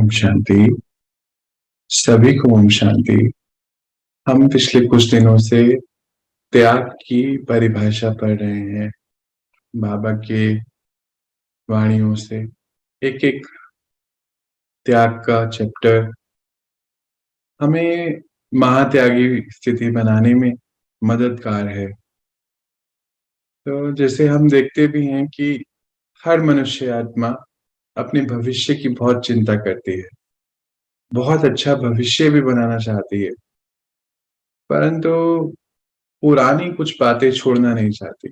ओम शांति। सभी को ओम शांति। हम पिछले कुछ दिनों से त्याग की परिभाषा पढ़ रहे हैं बाबा के वाणियों से। एक एक त्याग का चैप्टर हमें महात्यागी स्थिति बनाने में मददगार है। तो जैसे हम देखते भी हैं कि हर मनुष्य आत्मा अपने भविष्य की बहुत चिंता करती है, बहुत अच्छा भविष्य भी बनाना चाहती है, परंतु पुरानी कुछ बातें छोड़ना नहीं चाहती,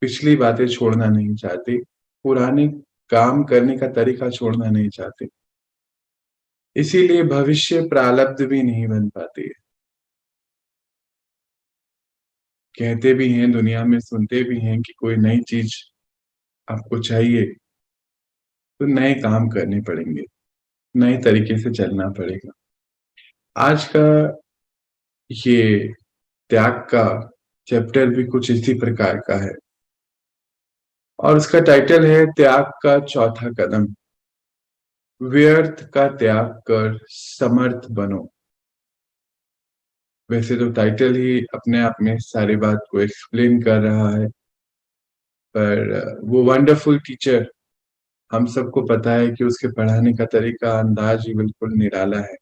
पिछली बातें छोड़ना नहीं चाहती, पुराने काम करने का तरीका छोड़ना नहीं चाहती। इसीलिए भविष्य प्रारब्ध भी नहीं बन पाती है। कहते भी हैं, दुनिया में सुनते भी हैं कि कोई नई चीज आपको चाहिए तो नए काम करने पड़ेंगे, नए तरीके से चलना पड़ेगा। आज का ये त्याग का चैप्टर भी कुछ इसी प्रकार का है और उसका टाइटल है त्याग का चौथा कदम। व्यर्थ का त्याग कर समर्थ बनो। वैसे तो टाइटल ही अपने आप में सारी बात को एक्सप्लेन कर रहा है, पर वो वंडरफुल टीचर, हम सबको पता है कि उसके पढ़ाने का तरीका, अंदाज ही बिल्कुल निराला है।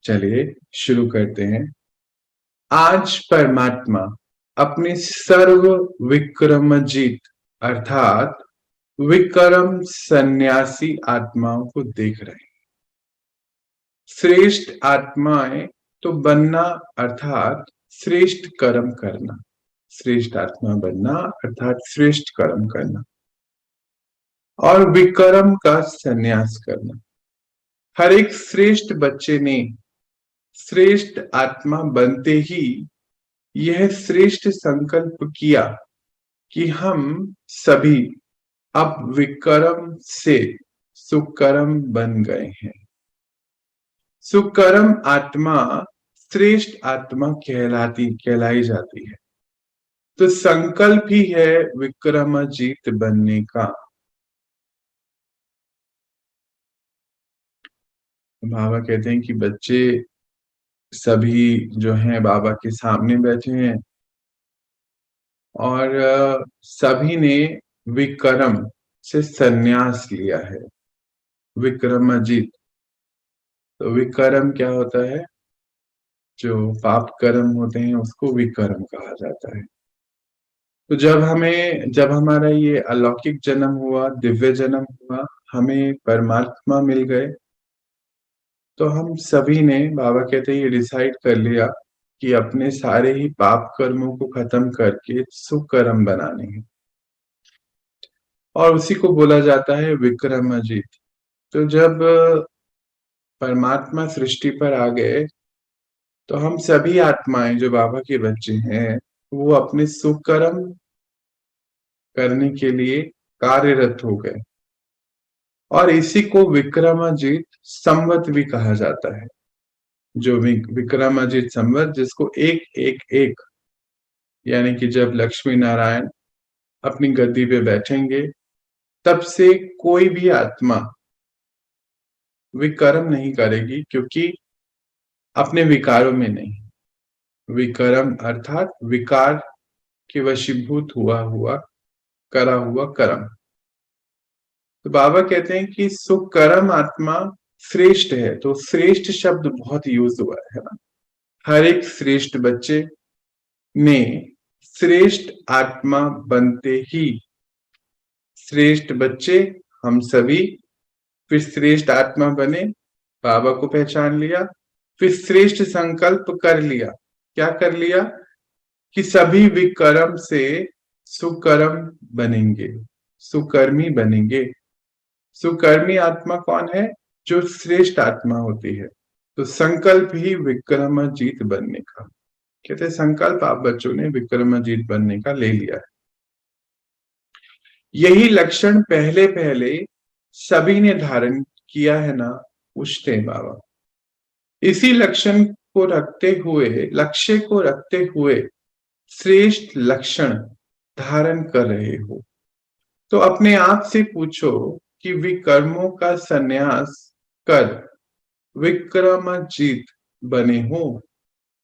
चलिए शुरू करते हैं। आज परमात्मा अपने सर्व विक्रमजीत अर्थात विक्रम सन्यासी आत्माओं को देख रहे हैं। श्रेष्ठ आत्माएं तो बनना अर्थात श्रेष्ठ कर्म करना, श्रेष्ठ आत्मा बनना अर्थात श्रेष्ठ कर्म करना और विक्रम का संन्यास करना। हर एक श्रेष्ठ बच्चे ने श्रेष्ठ आत्मा बनते ही यह श्रेष्ठ संकल्प किया कि हम सभी अब विक्रम से सुकर्म बन गए हैं। सुकर्म आत्मा श्रेष्ठ आत्मा कहलाई जाती है। तो संकल्प ही है विक्रमजीत बनने का। बाबा कहते हैं कि बच्चे सभी जो हैं बाबा के सामने बैठे हैं और सभी ने विक्रम से संन्यास लिया है। विक्रमजीत, तो विक्रम क्या होता है? जो पाप कर्म होते हैं उसको विक्रम कहा जाता है। तो जब हमारा ये अलौकिक जन्म हुआ, दिव्य जन्म हुआ, हमें परमात्मा मिल गए, तो हम सभी ने, बाबा कहते हैं, ये डिसाइड कर लिया कि अपने सारे ही पाप कर्मों को खत्म करके सुकर्म बनाने हैं और उसी को बोला जाता है विक्रमजीत। तो जब परमात्मा सृष्टि पर आ गए तो हम सभी आत्माएं जो बाबा के बच्चे हैं वो अपने सुकर्म करने के लिए कार्यरत हो गए और इसी को विक्रमजीत संवत भी कहा जाता है। जो विक्रमजीत संवत, जिसको एक एक एक, यानी कि जब लक्ष्मी नारायण अपनी गद्दी पे बैठेंगे तब से कोई भी आत्मा विकर्म नहीं करेगी, क्योंकि अपने विकारों में नहीं। विकर्म अर्थात विकार के वशीभूत हुआ करा हुआ कर्म। तो बाबा कहते हैं कि सुकर्म आत्मा श्रेष्ठ है। तो श्रेष्ठ शब्द बहुत यूज हुआ है ना। हर एक श्रेष्ठ बच्चे ने श्रेष्ठ आत्मा बनते ही, श्रेष्ठ बच्चे हम सभी, फिर श्रेष्ठ आत्मा बने, बाबा को पहचान लिया, फिर श्रेष्ठ संकल्प कर लिया। क्या कर लिया? कि सभी विकर्म से सुकर्म बनेंगे, सुकर्मी बनेंगे। सुकर्मी आत्मा कौन है? जो श्रेष्ठ आत्मा होती है। तो संकल्प ही विक्रमजीत बनने का। कहते हैं संकल्प आप बच्चों ने विक्रमजीत बनने का ले लिया है। यही लक्षण पहले पहले सभी ने धारण किया है ना, पूछते हैं बाबा। इसी लक्षण को रखते हुए, लक्ष्य को रखते हुए श्रेष्ठ लक्षण धारण कर रहे हो। तो अपने आप से पूछो कि विकर्मों का संन्यास कर विक्रमजीत बने हो,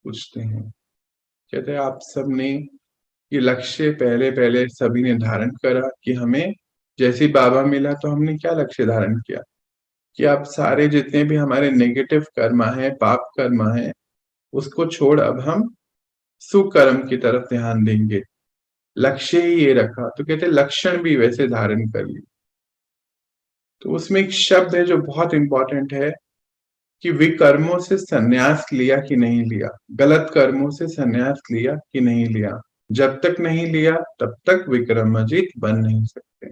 पूछते हैं। कहते हैं आप सबने ये लक्ष्य पहले पहले सभी ने धारण करा कि हमें जैसे ही बाबा मिला तो हमने क्या लक्ष्य धारण किया कि आप सारे जितने भी हमारे नेगेटिव कर्मा है, पाप कर्मा है, उसको छोड़ अब हम सुकर्म की तरफ ध्यान देंगे। लक्ष्य ही ये रखा, तो कहते लक्षण भी वैसे धारण कर लिए। तो उसमें एक शब्द है जो बहुत इंपॉर्टेंट है कि विकर्मों से संन्यास लिया कि नहीं लिया, गलत कर्मों से संन्यास लिया कि नहीं लिया। जब तक नहीं लिया तब तक विक्रमाजीत बन नहीं सकते।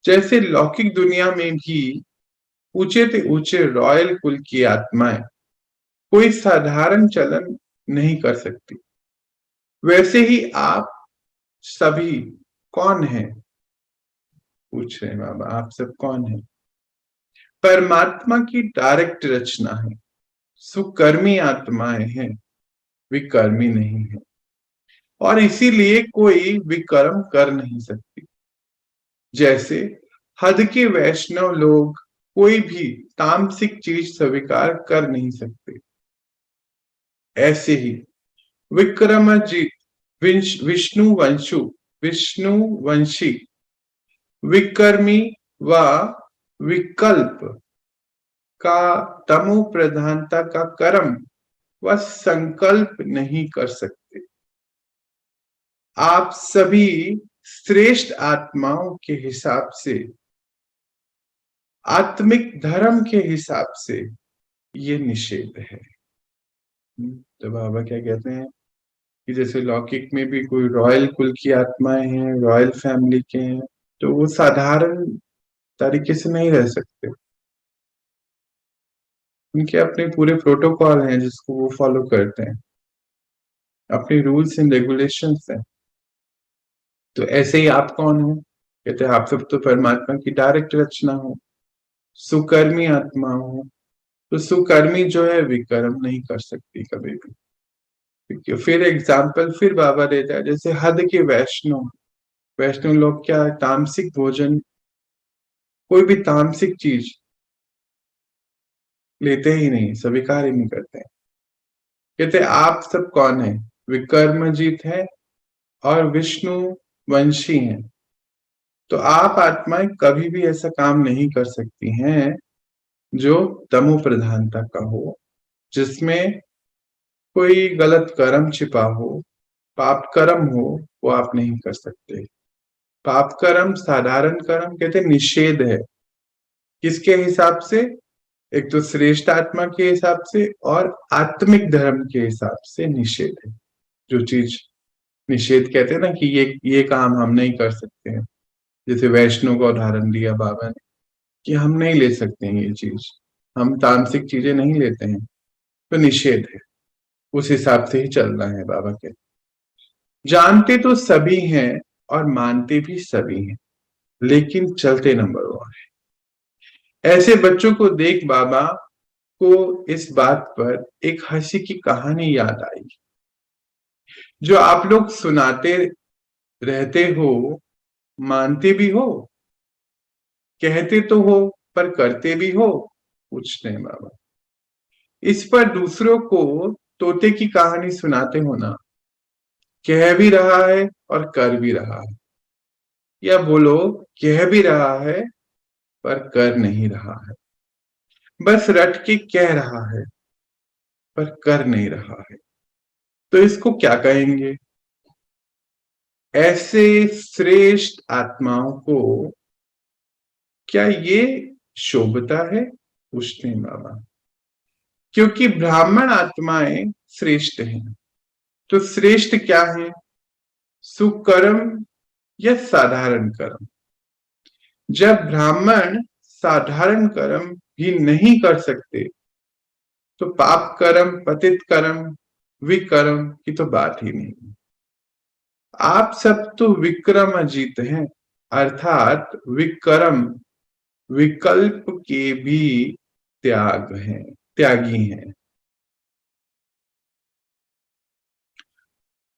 जैसे लौकिक दुनिया में भी ऊंचे से ऊंचे रॉयल कुल की आत्माएं कोई साधारण चलन नहीं कर सकती, वैसे ही आप सभी कौन हैं, पूछ रहे हैं बाबा, आप सब कौन हैं? परमात्मा की डायरेक्ट रचना है, सुकर्मी आत्माएं हैं, विकर्मी नहीं है, और इसीलिए कोई विकर्म कर नहीं सकती। जैसे हद के वैष्णव लोग कोई भी तामसिक चीज स्वीकार कर नहीं सकते, ऐसे ही विक्रमजीत विष्णुवंशी विकर्मी व विकल्प का तमो प्रधानता का कर्म व संकल्प नहीं कर सकते। आप सभी श्रेष्ठ आत्माओं के हिसाब से, आत्मिक धर्म के हिसाब से ये निषेध है। तो बाबा क्या कहते हैं कि जैसे लौकिक में भी कोई रॉयल कुल की आत्माएं हैं, रॉयल फैमिली के हैं, तो वो साधारण तरीके से नहीं रह सकते। उनके अपने पूरे प्रोटोकॉल हैं जिसको वो फॉलो करते हैं, अपने रूल्स एंड रेगुलेशंस हैं। तो ऐसे ही आप कौन हो? कहते हैं आप सब तो परमात्मा की डायरेक्ट रचना हो, सुकर्मी आत्मा हो। तो सुकर्मी जो है विकर्म नहीं कर सकती कभी भी। ठीक है, फिर एग्जाम्पल फिर बाबा देता है, जैसे हद के वैष्णव, वैष्णव लोग क्या है, तामसिक भोजन, कोई भी तामसिक चीज लेते ही नहीं, स्वीकार ही नहीं करते हैं। कहते आप सब कौन है? विकर्मजीत है और विष्णु वंशी हैं। तो आप आत्माएं कभी भी ऐसा काम नहीं कर सकती हैं जो तमो प्रधानता का हो, जिसमें कोई गलत कर्म छिपा हो, पाप कर्म हो, वो आप नहीं कर सकते। पाप कर्म, साधारण कर्म कहते निषेध है। किसके हिसाब से? एक तो श्रेष्ठ आत्मा के हिसाब से और आत्मिक धर्म के हिसाब से निषेध है। जो चीज निषेध कहते हैं ना कि ये काम हम नहीं कर सकते हैं, जैसे वैष्णव का उदाहरण दिया बाबा ने कि हम नहीं ले सकते हैं ये चीज, हम तामसिक चीजें नहीं लेते हैं, तो निषेध है। उस हिसाब से ही चलना है बाबा के। जानते तो सभी हैं और मानते भी सभी हैं, लेकिन चलते नंबर वन है। ऐसे बच्चों को देख बाबा को इस बात पर एक हंसी की कहानी याद आई, जो आप लोग सुनाते रहते हो, मानते भी हो, कहते तो हो पर करते भी हो, पूछते हैं बाबा। इस पर दूसरों को तोते की कहानी सुनाते हो ना, कह भी रहा है और कर भी रहा है, या बोलो कह भी रहा है पर कर नहीं रहा है, बस रट के कह रहा है पर कर नहीं रहा है, तो इसको क्या कहेंगे? ऐसे श्रेष्ठ आत्माओं को क्या ये शोभता है, पूछते हैं बाबा। क्योंकि ब्राह्मण आत्माएं श्रेष्ठ हैं। तो श्रेष्ठ क्या है? सुकर्म या साधारण कर्म? जब ब्राह्मण साधारण कर्म भी नहीं कर सकते, तो पाप कर्म, पतित कर्म, विकर्म की तो बात ही नहीं। आप सब तो विक्रम अजीत हैं, अर्थात विक्रम, विकल्प के भी त्याग हैं, त्यागी हैं।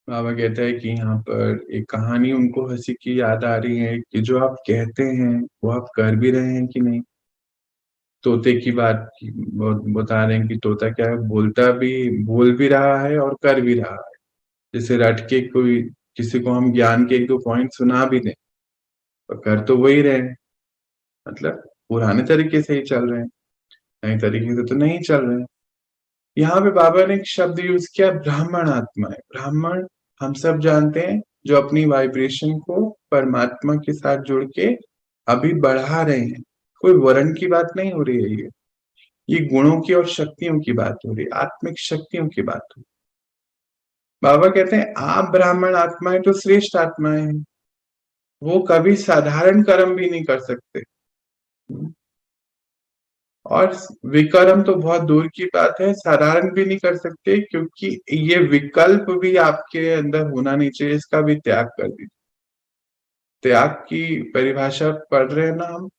बाबा कहता है कि यहाँ पर एक कहानी उनको हंसी की याद आ रही है कि जो आप कहते हैं वो आप कर भी रहे हैं कि नहीं। तोते की बात बता रहे हैं कि तोता क्या है, बोल भी रहा है और कर भी रहा है। जैसे रट के कोई किसी को हम ज्ञान के 1-2 पॉइंट सुना भी दें, तो कर तो वही रहे हैं, मतलब पुराने तरीके से ही चल रहे हैं, नए तरीके से तो नहीं चल रहे हैं। यहाँ पे बाबा ने एक शब्द यूज किया, ब्राह्मण आत्माएं। ब्राह्मण हम सब जानते हैं, जो अपनी वाइब्रेशन को परमात्मा के साथ जुड़ के अभी बढ़ा रहे हैं। कोई वर्ण की बात नहीं हो रही है, ये गुणों की और शक्तियों की बात हो रही है, आत्मिक शक्तियों की बात हो रही है। बाबा कहते हैं आप ब्राह्मण आत्माएं तो श्रेष्ठ आत्माएं हैं, वो कभी साधारण कर्म भी नहीं कर सकते, और विकर्म तो बहुत दूर की बात है, साधारण भी नहीं कर सकते, क्योंकि ये विकल्प भी आपके अंदर होना नहीं चाहिए, इसका भी त्याग कर दीजिए। त्याग की परिभाषा पढ़ रहे हैं ना हम,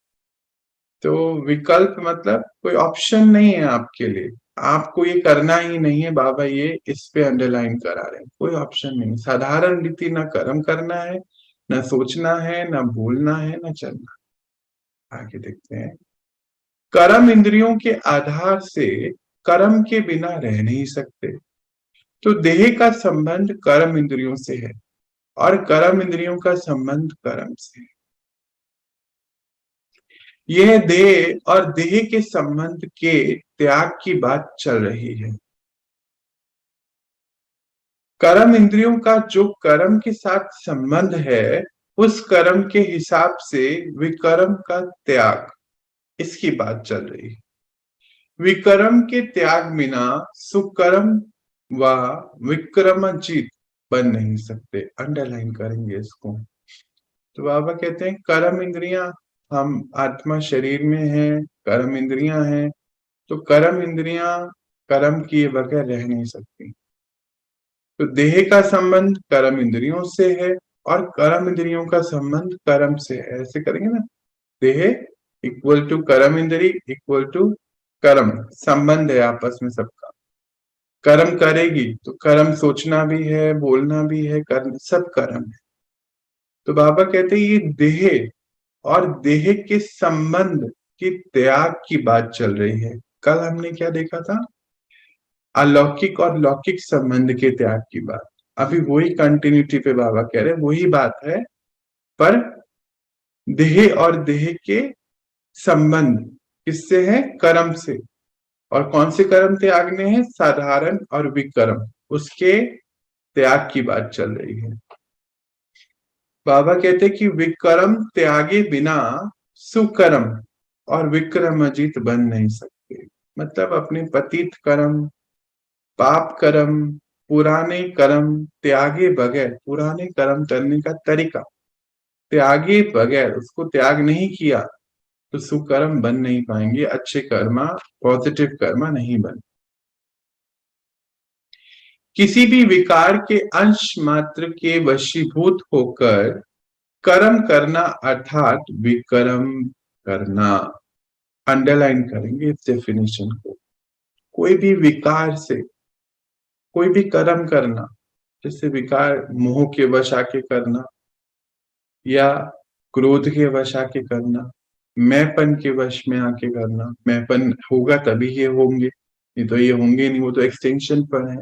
तो विकल्प मतलब कोई ऑप्शन नहीं है आपके लिए, आपको ये करना ही नहीं है। बाबा ये इस पे अंडरलाइन करा रहे हैं, कोई ऑप्शन नहीं। साधारण रीति ना कर्म करना है, ना सोचना है, ना बोलना है, ना चलना। आगे देखते हैं, कर्म इंद्रियों के आधार से कर्म के बिना रह नहीं सकते। तो देह का संबंध कर्म इंद्रियों से है और कर्म इंद्रियों का संबंध कर्म से है। यह देह और देह के संबंध के त्याग की बात चल रही है। कर्म इंद्रियों का जो कर्म के साथ संबंध है, उस कर्म के हिसाब से विकर्म का त्याग, इसकी बात चल रही है। विकर्म के त्याग बिना सुकर्म व विक्रमजित बन नहीं सकते। अंडरलाइन करेंगे इसको। तो बाबा कहते हैं कर्म इंद्रियां, हम आत्मा शरीर में है, कर्म इंद्रियां हैं, तो कर्म इंद्रियां कर्म किए बगैर रह नहीं सकती। तो देह का संबंध कर्म इंद्रियों से है और कर्म इंद्रियों का संबंध कर्म से है। ऐसे करेंगे ना, देह इक्वल टू कर्म इंद्री इक्वल टू कर्म, संबंध है आपस में सबका। कर्म करेगी तो कर्म सोचना भी है, बोलना भी है, कर्म सब कर्म है। तो बाबा कहते हैं ये देह और देह के संबंध की त्याग की बात चल रही है। कल हमने क्या देखा था, अलौकिक और लौकिक संबंध के त्याग की बात। अभी वही कंटिन्यूटी पे बाबा कह रहे हैं, वही बात है, पर देह और देह के संबंध किससे है, कर्म से। और कौन से कर्म त्यागने हैं, साधारण और विकर्म, उसके त्याग की बात चल रही है। बाबा कहते कि विकर्म त्यागे बिना सुकर्म और विक्रमजित बन नहीं सकते। मतलब अपने पतित कर्म, पाप कर्म, पुराने कर्म त्यागे बगैर, पुराने कर्म करने का तरीका त्यागे बगैर, उसको त्याग नहीं किया तो सुकर्म बन नहीं पाएंगे, अच्छे कर्मा, पॉजिटिव कर्मा नहीं बन। किसी भी विकार के अंश मात्र के वशीभूत होकर कर्म करना अर्थात विकर्म करना। अंडरलाइन करेंगे इस डेफिनेशन को। कोई भी विकार से कोई भी कर्म करना, जैसे विकार मोह के वश आके करना, या क्रोध के वश आके करना, मैंपन के वश में आके करना। मैंपन होगा तभी ये होंगे, नहीं तो ये होंगे नहीं, वो तो एक्सटेंशन पर है।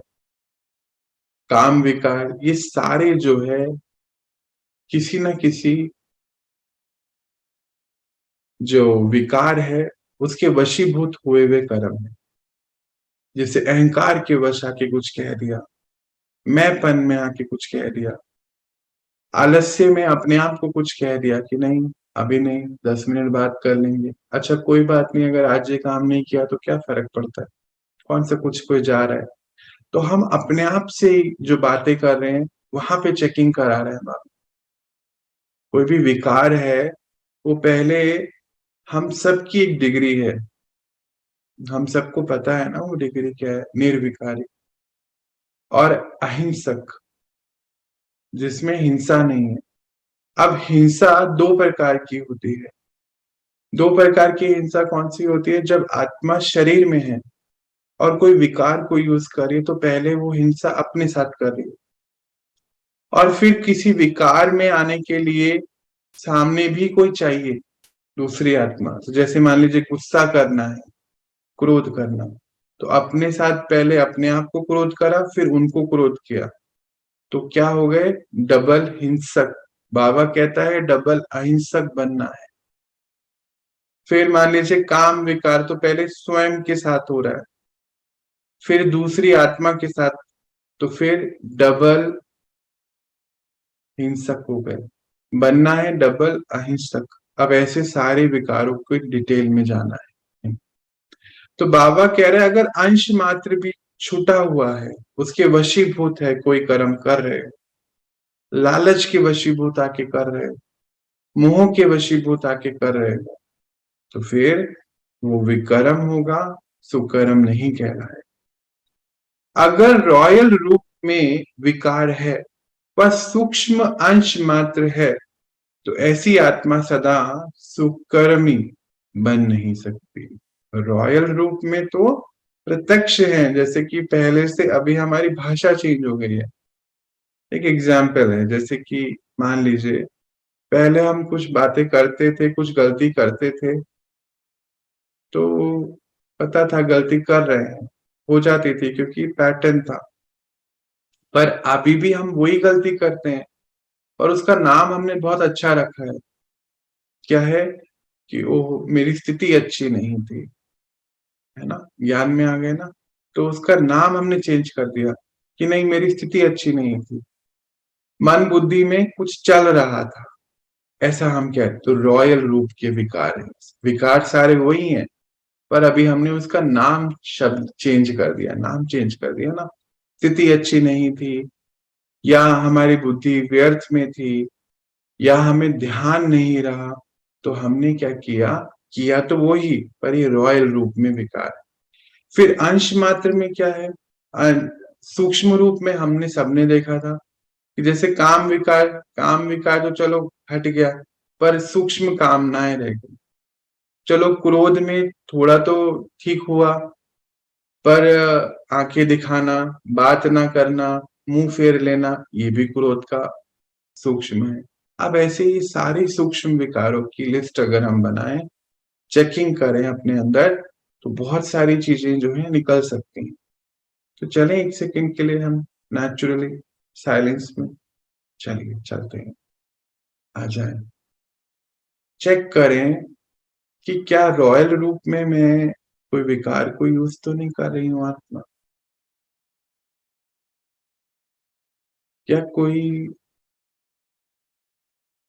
काम विकार, ये सारे जो है किसी न किसी जो विकार है उसके वशीभूत हुए हुए कर्म है। जैसे अहंकार के वश आके कुछ कह दिया, मैंपन में आके कुछ कह दिया, आलस्य में अपने आप को कुछ कह दिया कि नहीं अभी नहीं, 10 मिनट बाद कर लेंगे। अच्छा कोई बात नहीं, अगर आज ये काम नहीं किया तो क्या फर्क पड़ता है, कौन सा कुछ कोई जा रहा है। तो हम अपने आप से जो बातें कर रहे हैं वहां पे चेकिंग करा रहे हैं बाबा। कोई भी विकार है, वो पहले, हम सबकी एक डिग्री है, हम सबको पता है ना वो डिग्री क्या है, निर्विकारी और अहिंसक, जिसमें हिंसा नहीं है। अब हिंसा दो प्रकार की होती है। दो प्रकार की हिंसा कौन सी होती है, जब आत्मा शरीर में है और कोई विकार को यूज करे तो पहले वो हिंसा अपने साथ कर रही है, और फिर किसी विकार में आने के लिए सामने भी कोई चाहिए, दूसरी आत्मा। तो जैसे मान लीजिए गुस्सा करना है, क्रोध करना, तो अपने साथ पहले अपने आप को क्रोध करा, फिर उनको क्रोध किया, तो क्या हो गए? डबल हिंसक। बाबा कहता है डबल अहिंसक बनना है। फिर मान लीजिए काम विकार, तो पहले स्वयं के साथ हो रहा है, फिर दूसरी आत्मा के साथ, तो फिर डबल हिंसक हो गए। बनना है डबल अहिंसक। अब ऐसे सारे विकारों को डिटेल में जाना है। तो बाबा कह रहे हैं अगर अंश मात्र भी छूटा हुआ है, उसके वशीभूत है, कोई कर्म कर रहे हो, लालच के वशीभूत आके कर रहे हो, मोह के वशीभूत आके कर रहे हो, तो फिर वो विकर्म होगा, सुकर्म नहीं कहलाए। अगर रॉयल रूप में विकार है, वह सूक्ष्म अंश मात्र है, तो ऐसी आत्मा सदा सुकर्मी बन नहीं सकती। रॉयल रूप में तो प्रत्यक्ष है, जैसे कि पहले से अभी हमारी भाषा चेंज हो गई है। एक एग्जाम्पल है, जैसे कि मान लीजिए पहले हम कुछ बातें करते थे, कुछ गलती करते थे, तो पता था गलती कर रहे हैं, हो जाती थी क्योंकि पैटर्न था। पर अभी भी हम वही गलती करते हैं, और उसका नाम हमने बहुत अच्छा रखा है। क्या है? कि वो मेरी स्थिति अच्छी नहीं थी, है ना, ज्ञान में आ गए ना। तो उसका नाम हमने चेंज कर दिया कि नहीं, मेरी स्थिति अच्छी नहीं थी, मन बुद्धि में कुछ चल रहा था, ऐसा हम कहते। तो रॉयल रूप के विकार हैं, विकार सारे वही हैं, पर अभी हमने उसका नाम शब्द चेंज कर दिया, नाम चेंज कर दिया ना। स्थिति अच्छी नहीं थी, या हमारी बुद्धि व्यर्थ में थी, या हमें ध्यान नहीं रहा, तो हमने क्या किया? किया तो वही, पर ये रॉयल रूप में विकार है। फिर अंश मात्र में क्या है? सूक्ष्म रूप में हमने सबने देखा था कि जैसे काम विकार, काम विकार तो चलो हट गया, पर सूक्ष्म कामनाएं रह गई। चलो क्रोध में थोड़ा तो ठीक हुआ, पर आंखें दिखाना, बात ना करना, मुंह फेर लेना, ये भी क्रोध का सूक्ष्म है। अब ऐसे ही सारी सूक्ष्म विकारों की लिस्ट अगर हम बनाएं, चेकिंग करें अपने अंदर, तो बहुत सारी चीजें जो है निकल सकती हैं। तो चलें एक सेकंड के लिए हम नेचुरली साइलेंस में, चलिए चलते हैं, आ जाए। चेक करें कि क्या रॉयल रूप में मैं कोई विकार को यूज तो नहीं कर रही हूँ आत्मा, या कोई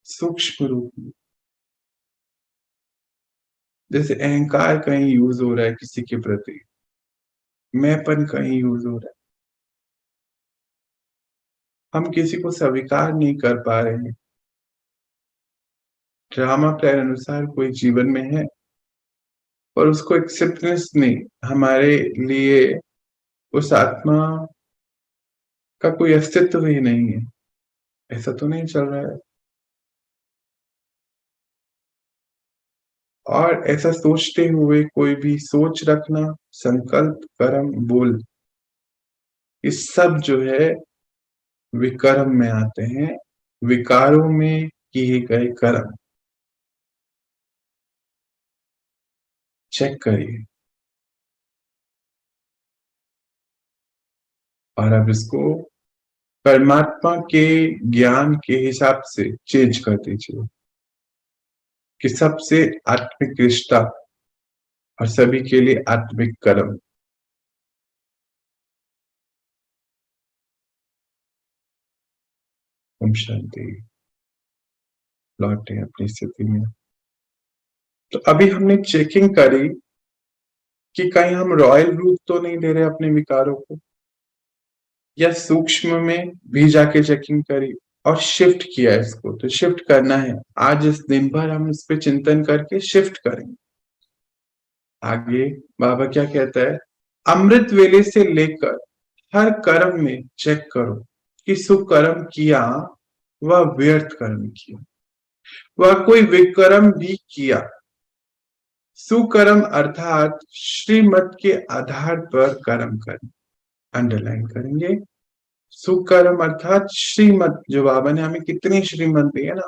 सूक्ष्म रूप में, जैसे अहंकार कहीं यूज हो रहा है किसी के प्रति, मैंपन कहीं यूज हो रहा है, हम किसी को स्वीकार नहीं कर पा रहे हैं, ड्रामा प्लान अनुसार कोई जीवन में है, और उसको एक्सेप्टेंस नहीं, हमारे लिए उस आत्मा का कोई अस्तित्व ही नहीं है, ऐसा तो नहीं चल रहा है। और ऐसा सोचते हुए कोई भी सोच रखना, संकल्प, कर्म, बोल, ये सब जो है विकर्म में आते हैं, विकारों में किए गए कर्म। चेक करिए, और अब इसको परमात्मा के ज्ञान के हिसाब से चेंज कर दीजिए कि सबसे आत्मिक रिश्ता और सभी के लिए आत्मिक कर्म। ओम शांति। लौटे अपनी स्थिति में। तो अभी हमने चेकिंग करी कि कहीं हम रॉयल रूप तो नहीं दे रहे अपने विकारों को, या सूक्ष्म में भी जाके चेकिंग करी और शिफ्ट किया इसको। तो शिफ्ट करना है, आज इस दिन भर हम इस पे चिंतन करके शिफ्ट करेंगे। आगे बाबा क्या कहता है? अमृत वेले से लेकर हर कर्म में चेक करो कि सुकर्म किया वह व्यर्थ कर्म किया, वह कोई विकर्म भी किया। सुकर्म अर्थात श्रीमत के आधार पर कर्म करें। अंडरलाइन करेंगे, सुकर्म अर्थात श्रीमत, जो बाबा ने हमें कितनी श्रीमत दी है ना,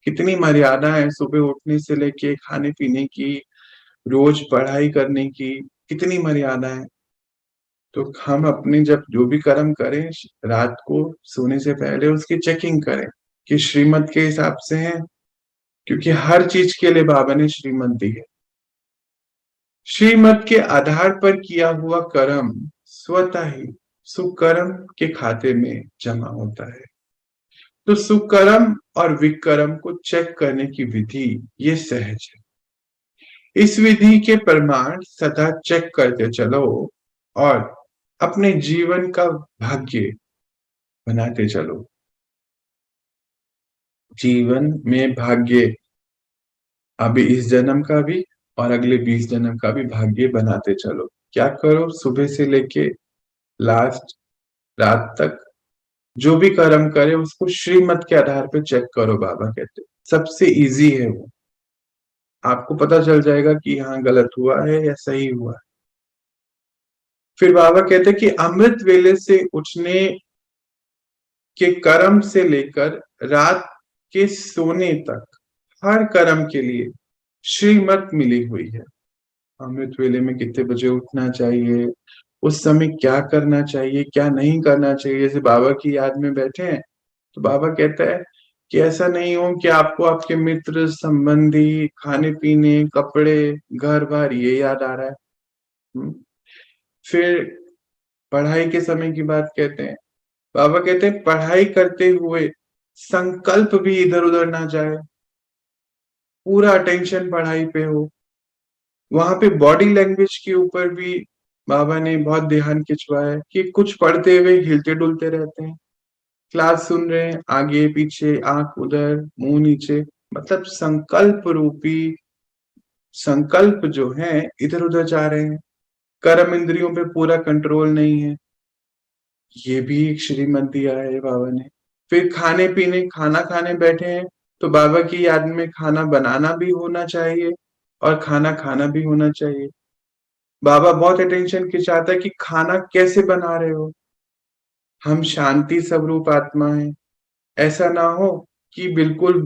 कितनी मर्यादा है सुबह उठने से लेके खाने-पीने की, रोज पढ़ाई करने की, कितनी मर्यादा है। तो हम अपने जब जो भी कर्म करें रात को सोने से पहले उसकी चेकिंग करें कि श्रीमत के हिसाब से है, क्योंकि हर चीज के लिए बाबा ने श्रीमत दी है। श्रीमत के आधार पर किया हुआ कर्म स्वतः ही सुकर्म के खाते में जमा होता है। तो सुकर्म और विकर्म को चेक करने की विधि ये सहज है। इस विधि के प्रमाण सदा चेक करते चलो और अपने जीवन का भाग्य बनाते चलो। जीवन में भाग्य अभी इस जन्म का भी और अगले 20 जन्म का भी भाग्य बनाते चलो। क्या करो, सुबह से लेके लास्ट रात तक जो भी कर्म करे उसको श्रीमत के आधार पे चेक करो। बाबा कहते सबसे इजी है वो, आपको पता चल जाएगा कि यहाँ गलत हुआ है या सही हुआ है। फिर बाबा कहते कि अमृत वेले से उठने के कर्म से लेकर रात के सोने तक हर कर्म के लिए श्रीमत मिली हुई है। अमृत वेले में कितने बजे उठना चाहिए, उस समय क्या करना चाहिए, क्या नहीं करना चाहिए। जैसे बाबा की याद में बैठे हैं तो बाबा कहता है कि ऐसा नहीं हो कि आपको आपके मित्र, संबंधी, खाने पीने, कपड़े, घर बार ये याद आ रहा है। फिर पढ़ाई के समय की बात कहते हैं, बाबा कहते हैं पढ़ाई करते हुए संकल्प भी इधर उधर ना जाए, पूरा अटेंशन पढ़ाई पे हो। वहां पे बॉडी लैंग्वेज के ऊपर भी बाबा ने बहुत ध्यान खिंचवाया है कि कुछ पढ़ते हुए हिलते डुलते रहते हैं, क्लास सुन रहे हैं, आगे पीछे, आंख उधर, मुंह नीचे, मतलब संकल्प रूपी संकल्प जो है इधर उधर जा रहे हैं। कर्म इंद्रियों पे पूरा कंट्रोल नहीं है, ये भी एक श्रीमत दिया है बाबा ने। फिर खाने पीने, खाना खाने बैठे हैं तो बाबा की याद में खाना बनाना भी होना चाहिए और खाना खाना भी होना चाहिए। बाबा बहुत अटेंशन खिंचाता है कि खाना कैसे बना रहे हो। हम शांति स्वरूप आत्मा है, ऐसा ना हो कि बिल्कुल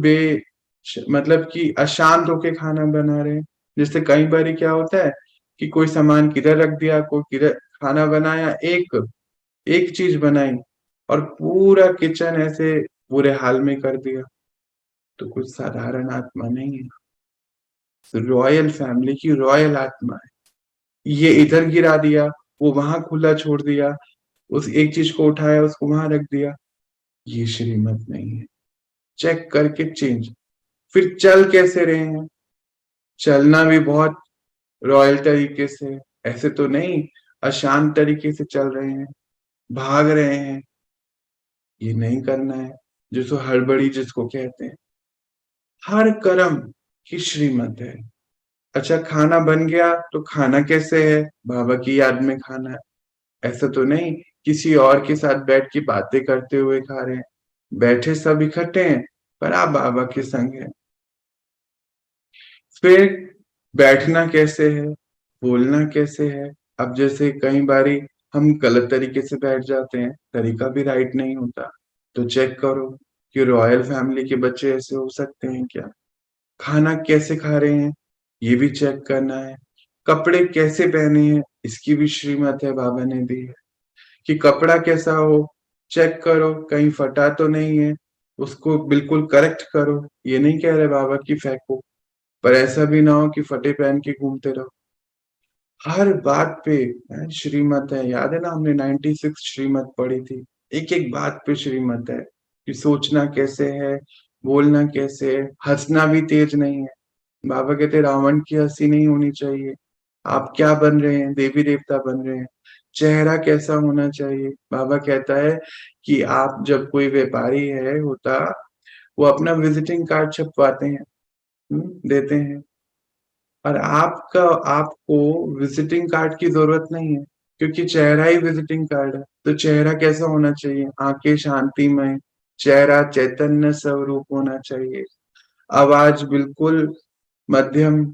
मतलब कि अशांत होके खाना बना रहे हैं। जैसे कई बार क्या होता है कि कोई सामान किधर रख दिया, कोई किधर, खाना बनाया, एक एक चीज बनाई और पूरा किचन ऐसे बुरे हाल में कर दिया, तो कुछ साधारण आत्मा नहीं है, रॉयल फैमिली की रॉयल आत्मा है। ये इधर गिरा दिया, वो वहां खुला छोड़ दिया, उस एक चीज को उठाया उसको वहां रख दिया, ये श्रीमत नहीं है। चेक करके चेंज। फिर चल कैसे रहे हैं, चलना भी बहुत रॉयल तरीके से, ऐसे तो नहीं अशांत तरीके से चल रहे हैं, भाग रहे हैं, ये नहीं करना है, जिसको हड़बड़ी जिसको कहते हैं। हर कर्म की श्रीमत है। अच्छा खाना बन गया तो खाना कैसे है, बाबा की याद में खाना है, ऐसा तो नहीं किसी और के साथ बैठ के बातें करते हुए खा रहे हैं। बैठे सब इकट्ठे हैं पर आप बाबा के संग हैं। फिर बैठना कैसे है, बोलना कैसे है। अब जैसे कई बारी हम गलत तरीके से बैठ जाते हैं, तरीका भी राइट नहीं होता, तो चेक करो कि रॉयल फैमिली के बच्चे ऐसे हो सकते हैं क्या। खाना कैसे खा रहे हैं ये भी चेक करना है। कपड़े कैसे पहने हैं इसकी भी श्रीमत है, बाबा ने दी है कि कपड़ा कैसा हो, चेक करो कहीं फटा तो नहीं है, उसको बिल्कुल करेक्ट करो। ये नहीं कह रहे बाबा की फेंको, पर ऐसा भी ना हो कि फटे पहन के घूमते रहो। हर बात पे श्रीमत है। याद है ना हमने 96 श्रीमत पढ़ी थी, एक एक बात पे श्रीमत है कि सोचना कैसे है, बोलना कैसे है, हंसना भी तेज नहीं है। बाबा कहते रावण की हंसी नहीं होनी चाहिए। आप क्या बन रहे हैं, देवी देवता बन रहे हैं। चेहरा कैसा होना चाहिए, बाबा कहता है कि आप जब कोई व्यापारी है होता, वो अपना विजिटिंग कार्ड छपवाते हैं, देते हैं, और आपका आपको विजिटिंग कार्ड की जरूरत नहीं है, क्योंकि चेहरा ही विजिटिंग कार्ड है। तो चेहरा कैसा होना चाहिए, आंखें शांतिमय, चेहरा चैतन्य स्वरूप होना चाहिए, आवाज बिल्कुल मध्यम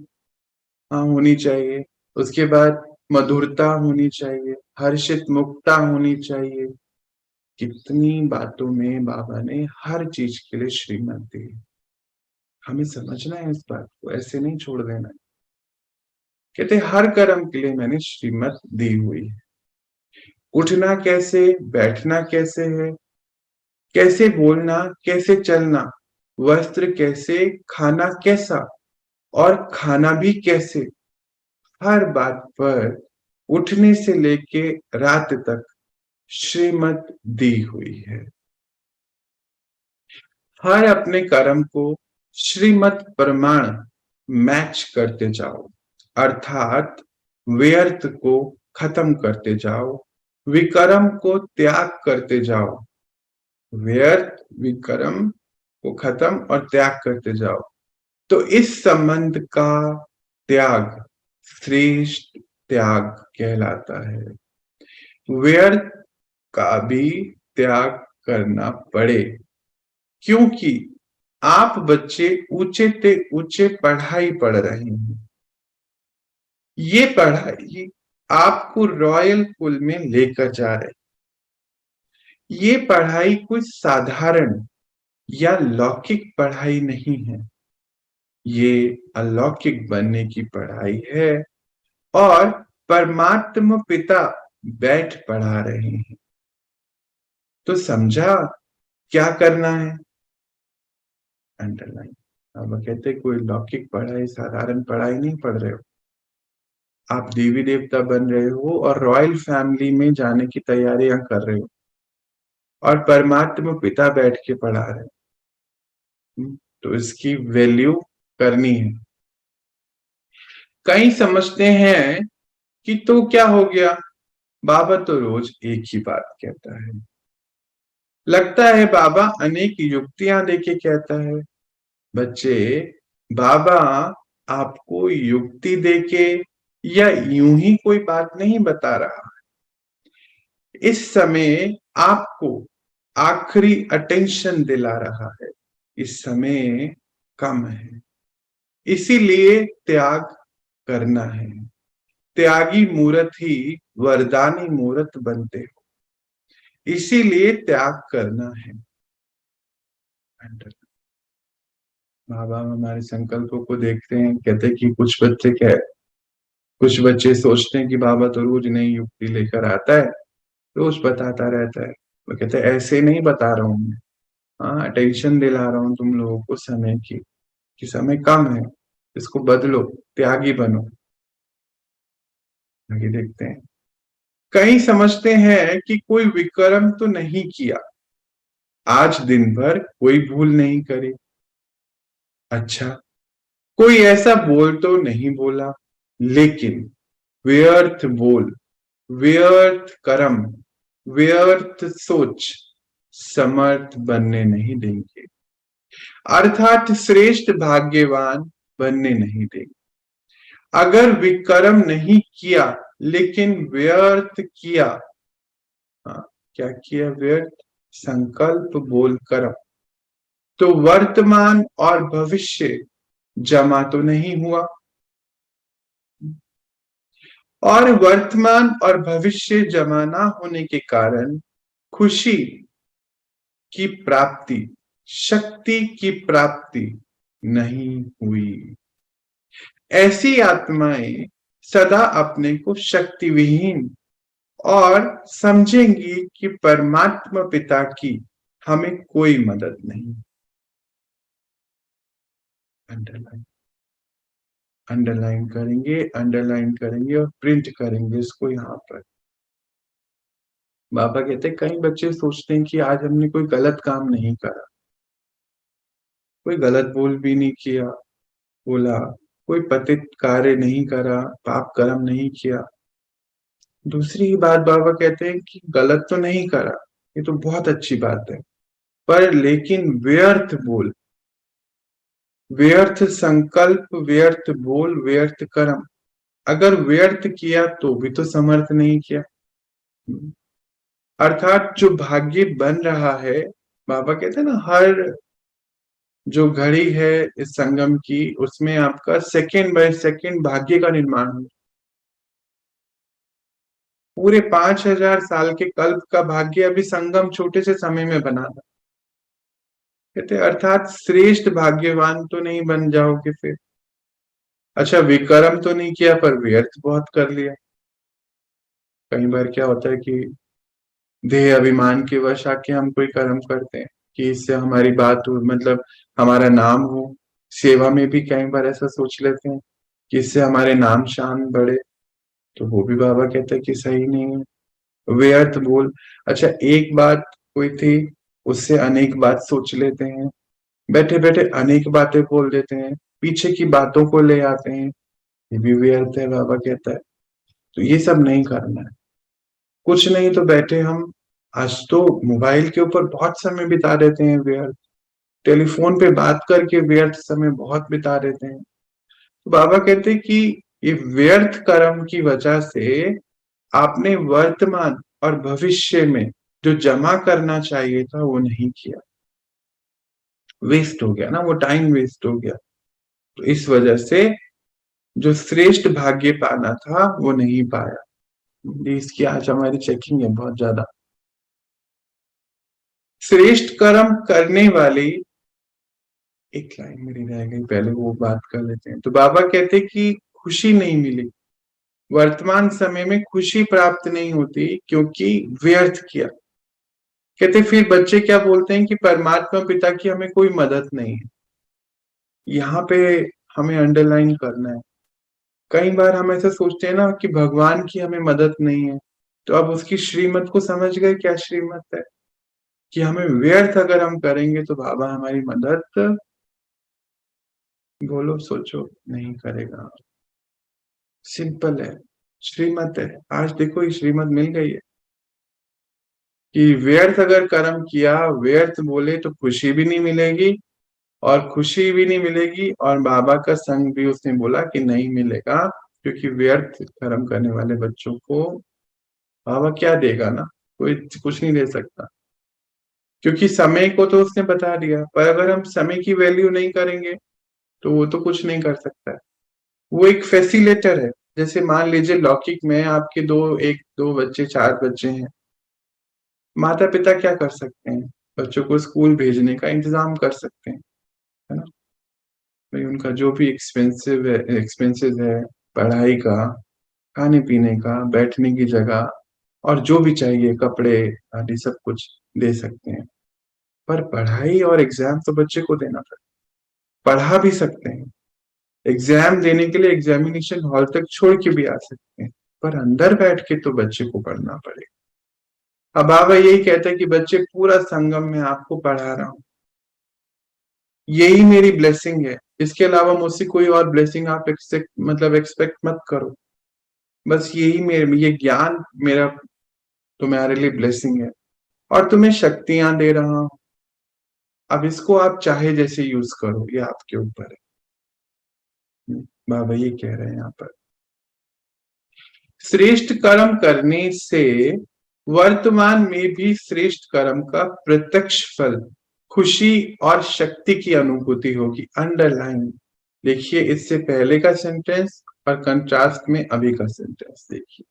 होनी चाहिए, उसके बाद मधुरता होनी चाहिए, हर्षित मुक्ता होनी चाहिए। कितनी बातों में बाबा ने हर चीज के लिए श्रीमत दी। हमें समझना है इस बात को, ऐसे नहीं छोड़ देना है। कहते हर कर्म के लिए मैंने श्रीमत दी हुई है। उठना कैसे, बैठना कैसे है, कैसे बोलना, कैसे चलना, वस्त्र कैसे, खाना कैसा और खाना भी कैसे, हर बात पर उठने से लेके रात तक श्रीमत दी हुई है। हर अपने कर्म को श्रीमत प्रमाण मैच करते जाओ, अर्थात व्यर्थ को खत्म करते जाओ, विकर्म को त्याग करते जाओ। व्यर्थ विकर्म को खत्म और त्याग करते जाओ। तो इस संबंध का त्याग श्रेष्ठ त्याग कहलाता है। व्यर्थ का भी त्याग करना पड़े, क्योंकि आप बच्चे ऊंचे से ऊंचे पढ़ाई पढ़ रहे हैं। ये पढ़ाई आपको रॉयल कुल में लेकर जा रही। ये पढ़ाई कुछ साधारण या लौकिक पढ़ाई नहीं है, ये अलौकिक बनने की पढ़ाई है। और परमात्मा पिता बैठ पढ़ा रहे हैं। तो समझा क्या करना है? अंडरलाइन। अब कहते कोई लौकिक पढ़ाई, साधारण पढ़ाई नहीं पढ़ रहे हो, आप देवी देवता बन रहे हो और रॉयल फैमिली में जाने की तैयारियां कर रहे हो, और परमात्मा पिता बैठ के पढ़ा रहे हो। तो इसकी वैल्यू करनी है। कई समझते हैं कि तो क्या हो गया, बाबा तो रोज एक ही बात कहता है। लगता है बाबा अनेक युक्तियां देके कहता है। बच्चे, बाबा आपको युक्ति देके या यूं ही कोई बात नहीं बता रहा। इस समय आपको आखिरी अटेंशन दिला रहा है। इस समय कम है, इसीलिए त्याग करना है। त्यागी मूर्त ही वरदानी मूर्त बनते हो, इसीलिए त्याग करना है। बाबा हमारे संकल्पों को देखते हैं, कहते हैं कि कुछ बच्चे सोचते हैं कि बाबा तो रोज नई युक्ति लेकर आता है, रोज बताता रहता है। वो कहते हैं ऐसे नहीं बता रहा हूं मैं, हाँ अटेंशन दिला रहा हूं तुम लोगों को समय की, कि समय कम है, इसको बदलो, त्यागी बनो। आगे देखते हैं। कई समझते हैं कि कोई विक्रम तो नहीं किया, आज दिन भर कोई भूल नहीं करी। अच्छा, कोई ऐसा बोल तो नहीं बोला, लेकिन व्यर्थ बोल, व्यर्थ कर्म, व्यर्थ सोच समर्थ बनने नहीं देंगे, अर्थात श्रेष्ठ भाग्यवान बनने नहीं देंगे। अगर विकर्म नहीं किया लेकिन व्यर्थ किया, हाँ क्या किया, व्यर्थ संकल्प बोल कर्म, तो वर्तमान और भविष्य जमा तो नहीं हुआ। और वर्तमान और भविष्य जमा ना होने के कारण खुशी की प्राप्ति, शक्ति की प्राप्ति नहीं हुई। ऐसी आत्माएं सदा अपने को शक्ति विहीन और समझेंगी कि परमात्मा पिता की हमें कोई मदद नहीं। अंडरलाइन, अंडरलाइन करेंगे और प्रिंट करेंगे इसको यहाँ पर। बाबा कहते हैं कई बच्चे सोचते हैं कि आज हमने कोई गलत काम नहीं करा, कोई गलत बोल भी नहीं किया, बोला, कोई पतित कार्य नहीं करा, पाप कर्म नहीं किया। दूसरी ही बात बाबा कहते हैं कि गलत तो नहीं करा, ये तो बहुत अच्छी बात है, पर लेकिन व्यर्थ बोल, व्यर्थ संकल्प, व्यर्थ बोल, व्यर्थ कर्म, अगर व्यर्थ किया तो भी तो समर्थ नहीं किया। अर्थात जो भाग्य बन रहा है, बाबा कहते हैं ना, हर जो घड़ी है इस संगम की, उसमें आपका सेकंड बाय सेकंड भाग्य का निर्माण हो। पूरे 5,000 साल के कल्प का भाग्य अभी संगम छोटे से समय में बना था। कहते अर्थात श्रेष्ठ भाग्यवान तो नहीं बन जाओगे फिर। अच्छा, विकर्म तो नहीं किया पर व्यर्थ बहुत कर लिया। कई बार क्या होता है कि देह अभिमान के वश आके हम कोई कर्म करते हैं कि इससे हमारी बात हो, मतलब हमारा नाम हो। सेवा में भी कई बार ऐसा सोच लेते हैं कि इससे हमारे नाम शान बढ़े, तो वो भी बाबा कहते हैं कि सही नहीं है, व्यर्थ बोल। अच्छा, एक बात कोई थी, उससे अनेक बात सोच लेते हैं, बैठे बैठे अनेक बातें बोल देते हैं, पीछे की बातों को ले आते हैं, ये भी व्यर्थ है बाबा कहता है। तो ये सब नहीं करना है। कुछ नहीं तो बैठे हम आज तो मोबाइल के ऊपर बहुत समय बिता देते हैं व्यर्थ, टेलीफोन पे बात करके व्यर्थ समय बहुत बिता देते हैं। तो बाबा कहते हैं कि ये व्यर्थ कर्म की वजह से आपने वर्तमान और भविष्य में जो जमा करना चाहिए था वो नहीं किया, वेस्ट हो गया ना, वो टाइम वेस्ट हो गया। तो इस वजह से जो श्रेष्ठ भाग्य पाना था वो नहीं पाया। इसकी आज हमारी चेकिंग है बहुत ज्यादा। श्रेष्ठ कर्म करने वाली, एक लाइन मेरी रह गई, पहले वो बात कर लेते हैं। तो बाबा कहते कि खुशी नहीं मिली, वर्तमान समय में खुशी प्राप्त नहीं होती क्योंकि व्यर्थ किया। कहते फिर बच्चे क्या बोलते हैं कि परमात्मा पिता की हमें कोई मदद नहीं है। यहाँ पे हमें अंडरलाइन करना है। कई बार हम ऐसा सोचते हैं ना कि भगवान की हमें मदद नहीं है, तो अब उसकी श्रीमत को समझ गए क्या श्रीमत है, कि हमें व्यर्थ अगर हम करेंगे तो बाबा हमारी मदद, बोलो सोचो, नहीं करेगा। सिंपल है, श्रीमत है। आज देखो ये श्रीमत मिल गई है कि व्यर्थ अगर कर्म किया, व्यर्थ बोले तो खुशी भी नहीं मिलेगी, और खुशी भी नहीं मिलेगी, और बाबा का संग भी उसने बोला कि नहीं मिलेगा, क्योंकि व्यर्थ कर्म करने वाले बच्चों को बाबा क्या देगा ना, कोई कुछ नहीं दे सकता, क्योंकि समय को तो उसने बता दिया। पर अगर हम समय की वैल्यू नहीं करेंगे तो वो तो कुछ नहीं कर सकता है। वो एक फैसिलेटर है। जैसे मान लीजिए लौकिक में आपके एक दो बच्चे, चार बच्चे हैं, माता पिता क्या कर सकते हैं, बच्चों को स्कूल भेजने का इंतजाम कर सकते हैं, है ना। भाई उनका जो भी एक्सपेंसेस है, पढ़ाई का, खाने पीने का, बैठने की जगह, और जो भी चाहिए कपड़े आदि सब कुछ दे सकते हैं। पर पढ़ाई और एग्जाम तो बच्चे को देना पड़ेगा। पढ़ा भी सकते हैं, एग्जाम देने के लिए एग्जामिनेशन हॉल तक छोड़ के भी आ सकते हैं, पर अंदर बैठ के तो बच्चे को पढ़ना पड़ेगा। अब बाबा यही कहते हैं कि बच्चे पूरा संगम में आपको पढ़ा रहा हूं, यही मेरी ब्लेसिंग है, इसके अलावा मुझसे कोई और ब्लेसिंग आप एक्सपेक्ट मत करो। बस यही मेरे, ये ज्ञान मेरा तुम्हारे लिए ब्लेसिंग है, और तुम्हें शक्तियां दे रहा हूं। अब इसको आप चाहे जैसे यूज करो, ये आपके ऊपर है। बाबा ये कह रहे हैं यहाँ पर, श्रेष्ठ कर्म करने से वर्तमान में भी श्रेष्ठ कर्म का प्रत्यक्ष फल, खुशी और शक्ति की अनुभूति होगी। अंडरलाइन देखिए, इससे पहले का सेंटेंस और कंट्रास्ट में अभी का सेंटेंस देखिए।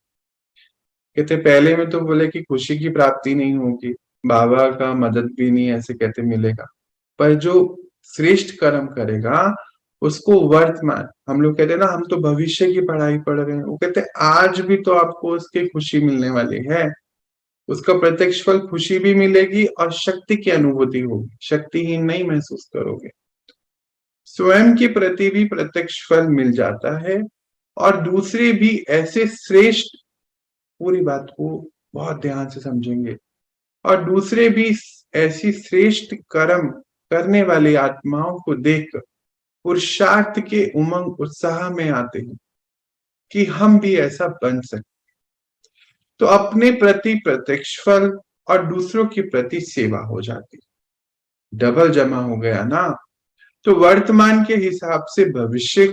कहते पहले में तो बोले कि खुशी की प्राप्ति नहीं होगी, बाबा का मदद भी नहीं ऐसे कहते मिलेगा, पर जो श्रेष्ठ कर्म करेगा उसको वर्तमान, हम लोग कहते हैं ना हम तो भविष्य की पढ़ाई पढ़ रहे हैं, वो कहते हैं आज भी तो आपको उसकी खुशी मिलने वाली है, उसका प्रत्यक्ष फल खुशी भी मिलेगी और शक्ति की अनुभूति होगी, शक्तिहीन नहीं महसूस करोगे। स्वयं के प्रति भी प्रत्यक्ष फल मिल जाता है, और दूसरे भी ऐसे श्रेष्ठ, पूरी बात को बहुत ध्यान से समझेंगे, और दूसरे भी ऐसी श्रेष्ठ कर्म करने वाली आत्माओं को देख पुरुषार्थ के उमंग उत्साह में आते हैं कि हम भी ऐसा बन सकते। तो अपने प्रति प्रत्यक्ष फल और दूसरों के प्रति सेवा हो जाती, डबल जमा हो गया ना। तो वर्तमान के हिसाब से भविष्य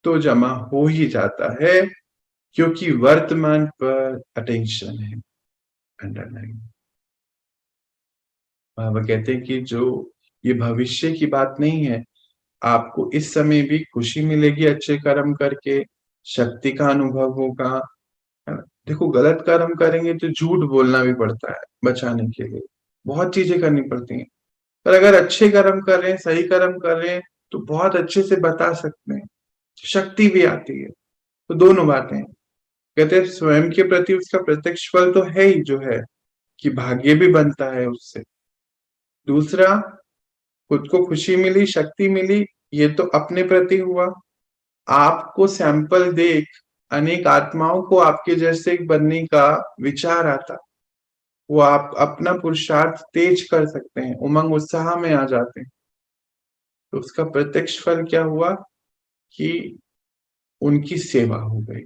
तो जमा हो ही जाता है, क्योंकि वर्तमान पर अटेंशन है। अंडरलाइन, बाबा कहते हैं कि जो ये भविष्य की बात नहीं है, आपको इस समय भी खुशी मिलेगी अच्छे कर्म करके, शक्ति का अनुभव होगा, है ना। देखो गलत कर्म करेंगे तो झूठ बोलना भी पड़ता है बचाने के लिए, बहुत चीजें करनी पड़ती हैं, पर अगर अच्छे कर्म कर रहे हैं, सही कर्म कर रहे हैं, तो बहुत अच्छे से बता सकते हैं, शक्ति भी आती है। तो दोनों बातें हैं। कहते हैं स्वयं के प्रति उसका प्रत्यक्ष फल तो है ही, जो है कि भाग्य भी बनता है उससे। दूसरा, खुद को खुशी मिली, शक्ति मिली, ये तो अपने प्रति हुआ। आपको सैंपल देख अनेक आत्माओं को आपके जैसे बनने का विचार आता, वो आप अपना पुरुषार्थ तेज कर सकते हैं, उमंग उत्साह में आ जाते हैं। तो उसका प्रत्यक्ष फल क्या हुआ कि उनकी सेवा हो गई।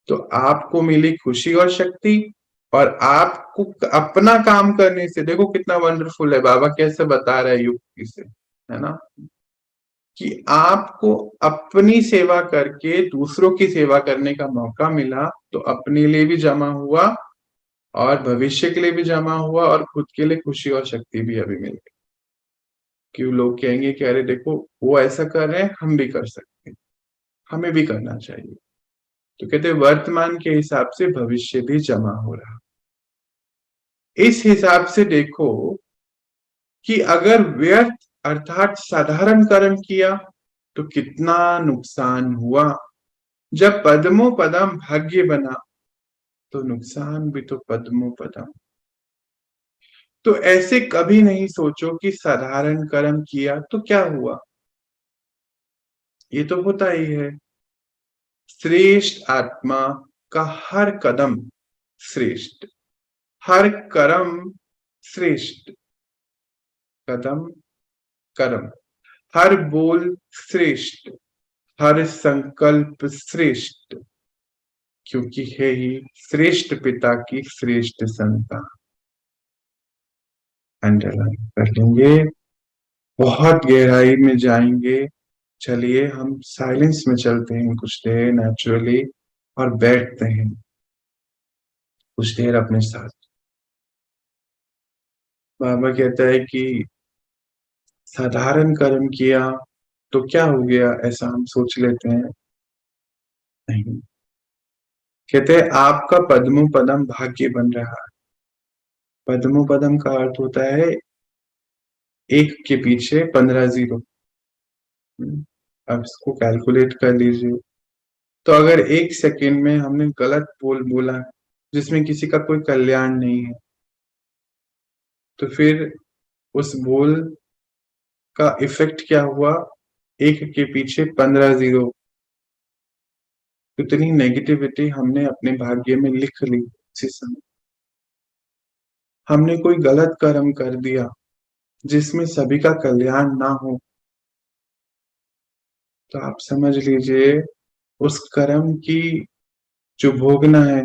तो आपको मिली खुशी और शक्ति, और आपको अपना काम करने से, देखो कितना वंडरफुल है, बाबा कैसे बता रहे हैं युक्ति से, है ना, कि आपको अपनी सेवा करके दूसरों की सेवा करने का मौका मिला, तो अपने लिए भी जमा हुआ और भविष्य के लिए भी जमा हुआ, और खुद के लिए खुशी और शक्ति भी अभी मिल गई। क्यों लोग कहेंगे कि अरे देखो वो ऐसा कर रहे हैं, हम भी कर सकते हैं, हमें भी करना चाहिए। तो कहते हैं वर्तमान के हिसाब से भविष्य भी जमा हो रहा। इस हिसाब से देखो कि अगर व्यर्थ अर्थात साधारण कर्म किया तो कितना नुकसान हुआ। जब पद्मो पदम भाग्य बना, तो नुकसान भी तो पद्मो पदम। तो ऐसे कभी नहीं सोचो कि साधारण कर्म किया तो क्या हुआ, ये तो होता ही है। श्रेष्ठ आत्मा का हर कदम श्रेष्ठ, हर कर्म श्रेष्ठ, कदम कर्म, हर बोल श्रेष्ठ, हर संकल्प श्रेष्ठ, क्योंकि है ही श्रेष्ठ पिता की श्रेष्ठ संतान। अंडरलाइन कर लेंगे, बहुत गहराई में जाएंगे। चलिए हम साइलेंस में चलते हैं कुछ देर नेचुरली, और बैठते हैं कुछ देर अपने साथ। बाबा कहता है कि साधारण कर्म किया तो क्या हो गया, ऐसा हम सोच लेते हैं। नहीं, कहते हैं आपका पद्मो पदम भाग्य बन रहा है। पद्मो पदम का अर्थ होता है एक के पीछे 15 जीरो। अब इसको कैलकुलेट कर लीजिए। तो अगर एक सेकंड में हमने गलत बोल बोला जिसमें किसी का कोई कल्याण नहीं है, तो फिर उस बोल का इफेक्ट क्या हुआ, एक के पीछे 15 जीरो। इतनी नेगेटिविटी हमने अपने भाग्य में लिख ली उसी समय। हमने कोई गलत कर्म कर दिया जिसमें सभी का कल्याण ना हो, तो आप समझ लीजिए उस कर्म की जो भोगना है,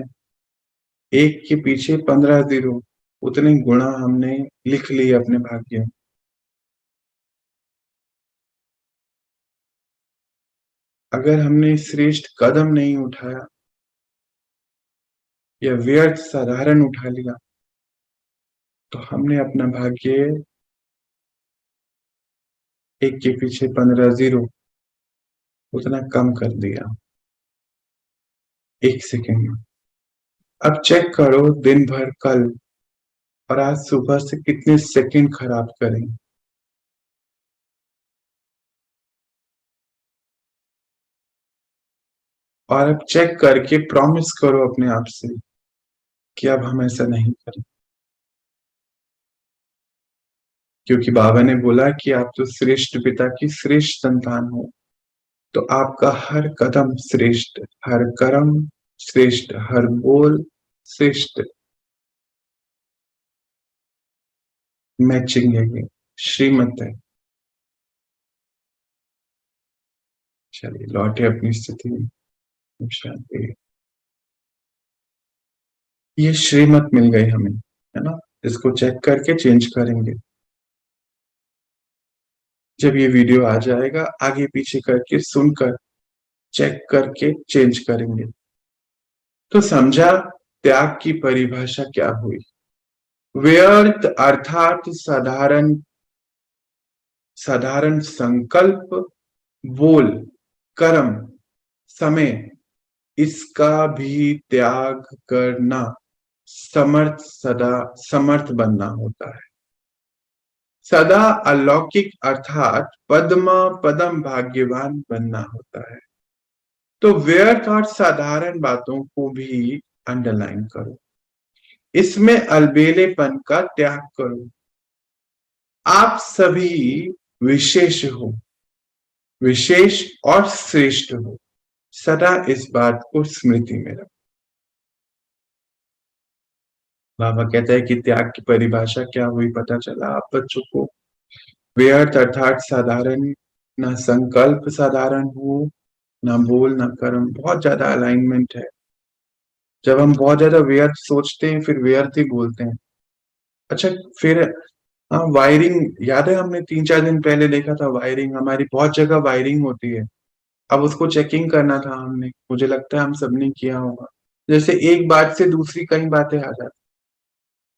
एक के पीछे 15 जीरो, उतने गुणा हमने लिख लिए अपने भाग्य में। अगर हमने श्रेष्ठ कदम नहीं उठाया या व्यर्थ साधारण उठा लिया, तो हमने अपना भाग्य एक के पीछे 15 जीरो उतना कम कर दिया एक सेकंड में। अब चेक करो दिन भर कल और आज सुबह से कितने सेकंड खराब करें। और अब चेक करके प्रॉमिस करो अपने आप से कि अब हम ऐसा नहीं करें, क्योंकि बाबा ने बोला कि आप तो श्रेष्ठ पिता की श्रेष्ठ संतान हो। तो आपका हर कदम श्रेष्ठ, हर कर्म श्रेष्ठ, हर बोल श्रेष्ठ। मैचिंग है ये, श्रीमत है। चलिए लौटे अपनी स्थिति में, शांति। ये श्रीमत मिल गई हमें, है ना, इसको चेक करके चेंज करेंगे। जब ये वीडियो आ जाएगा आगे पीछे करके सुनकर चेक करके चेंज करेंगे। तो समझा त्याग की परिभाषा क्या हुई। व्यर्थ अर्थात साधारण, साधारण संकल्प, बोल, कर्म, समय, इसका भी त्याग करना समर्थ, सदा समर्थ बनना होता है। सदा अलौकिक अर्थात पद्म पदम भाग्यवान बनना होता है। तो व्यर्थ और साधारण बातों को भी अंडरलाइन करो। इसमें अलबेलेपन का त्याग करो। आप सभी विशेष हो, विशेष और श्रेष्ठ हो। सदा इस बात को स्मृति में रखो। बाबा कहता है कि त्याग की परिभाषा क्या हुई पता चला आप बच्चों को। व्यर्थ अर्थात साधारण, ना संकल्प साधारण हो, ना बोल ना कर्म। बहुत ज्यादा अलाइनमेंट है। जब हम बहुत ज्यादा व्यर्थ सोचते हैं फिर व्यर्थ ही बोलते हैं। अच्छा, फिर हाँ, वायरिंग याद है हमने 3-4 दिन पहले देखा था। वायरिंग, हमारी बहुत जगह वायरिंग होती है। अब उसको चेकिंग करना था हमने, मुझे लगता है हम सबने किया होगा। जैसे एक बात से दूसरी कई बातें आ जाती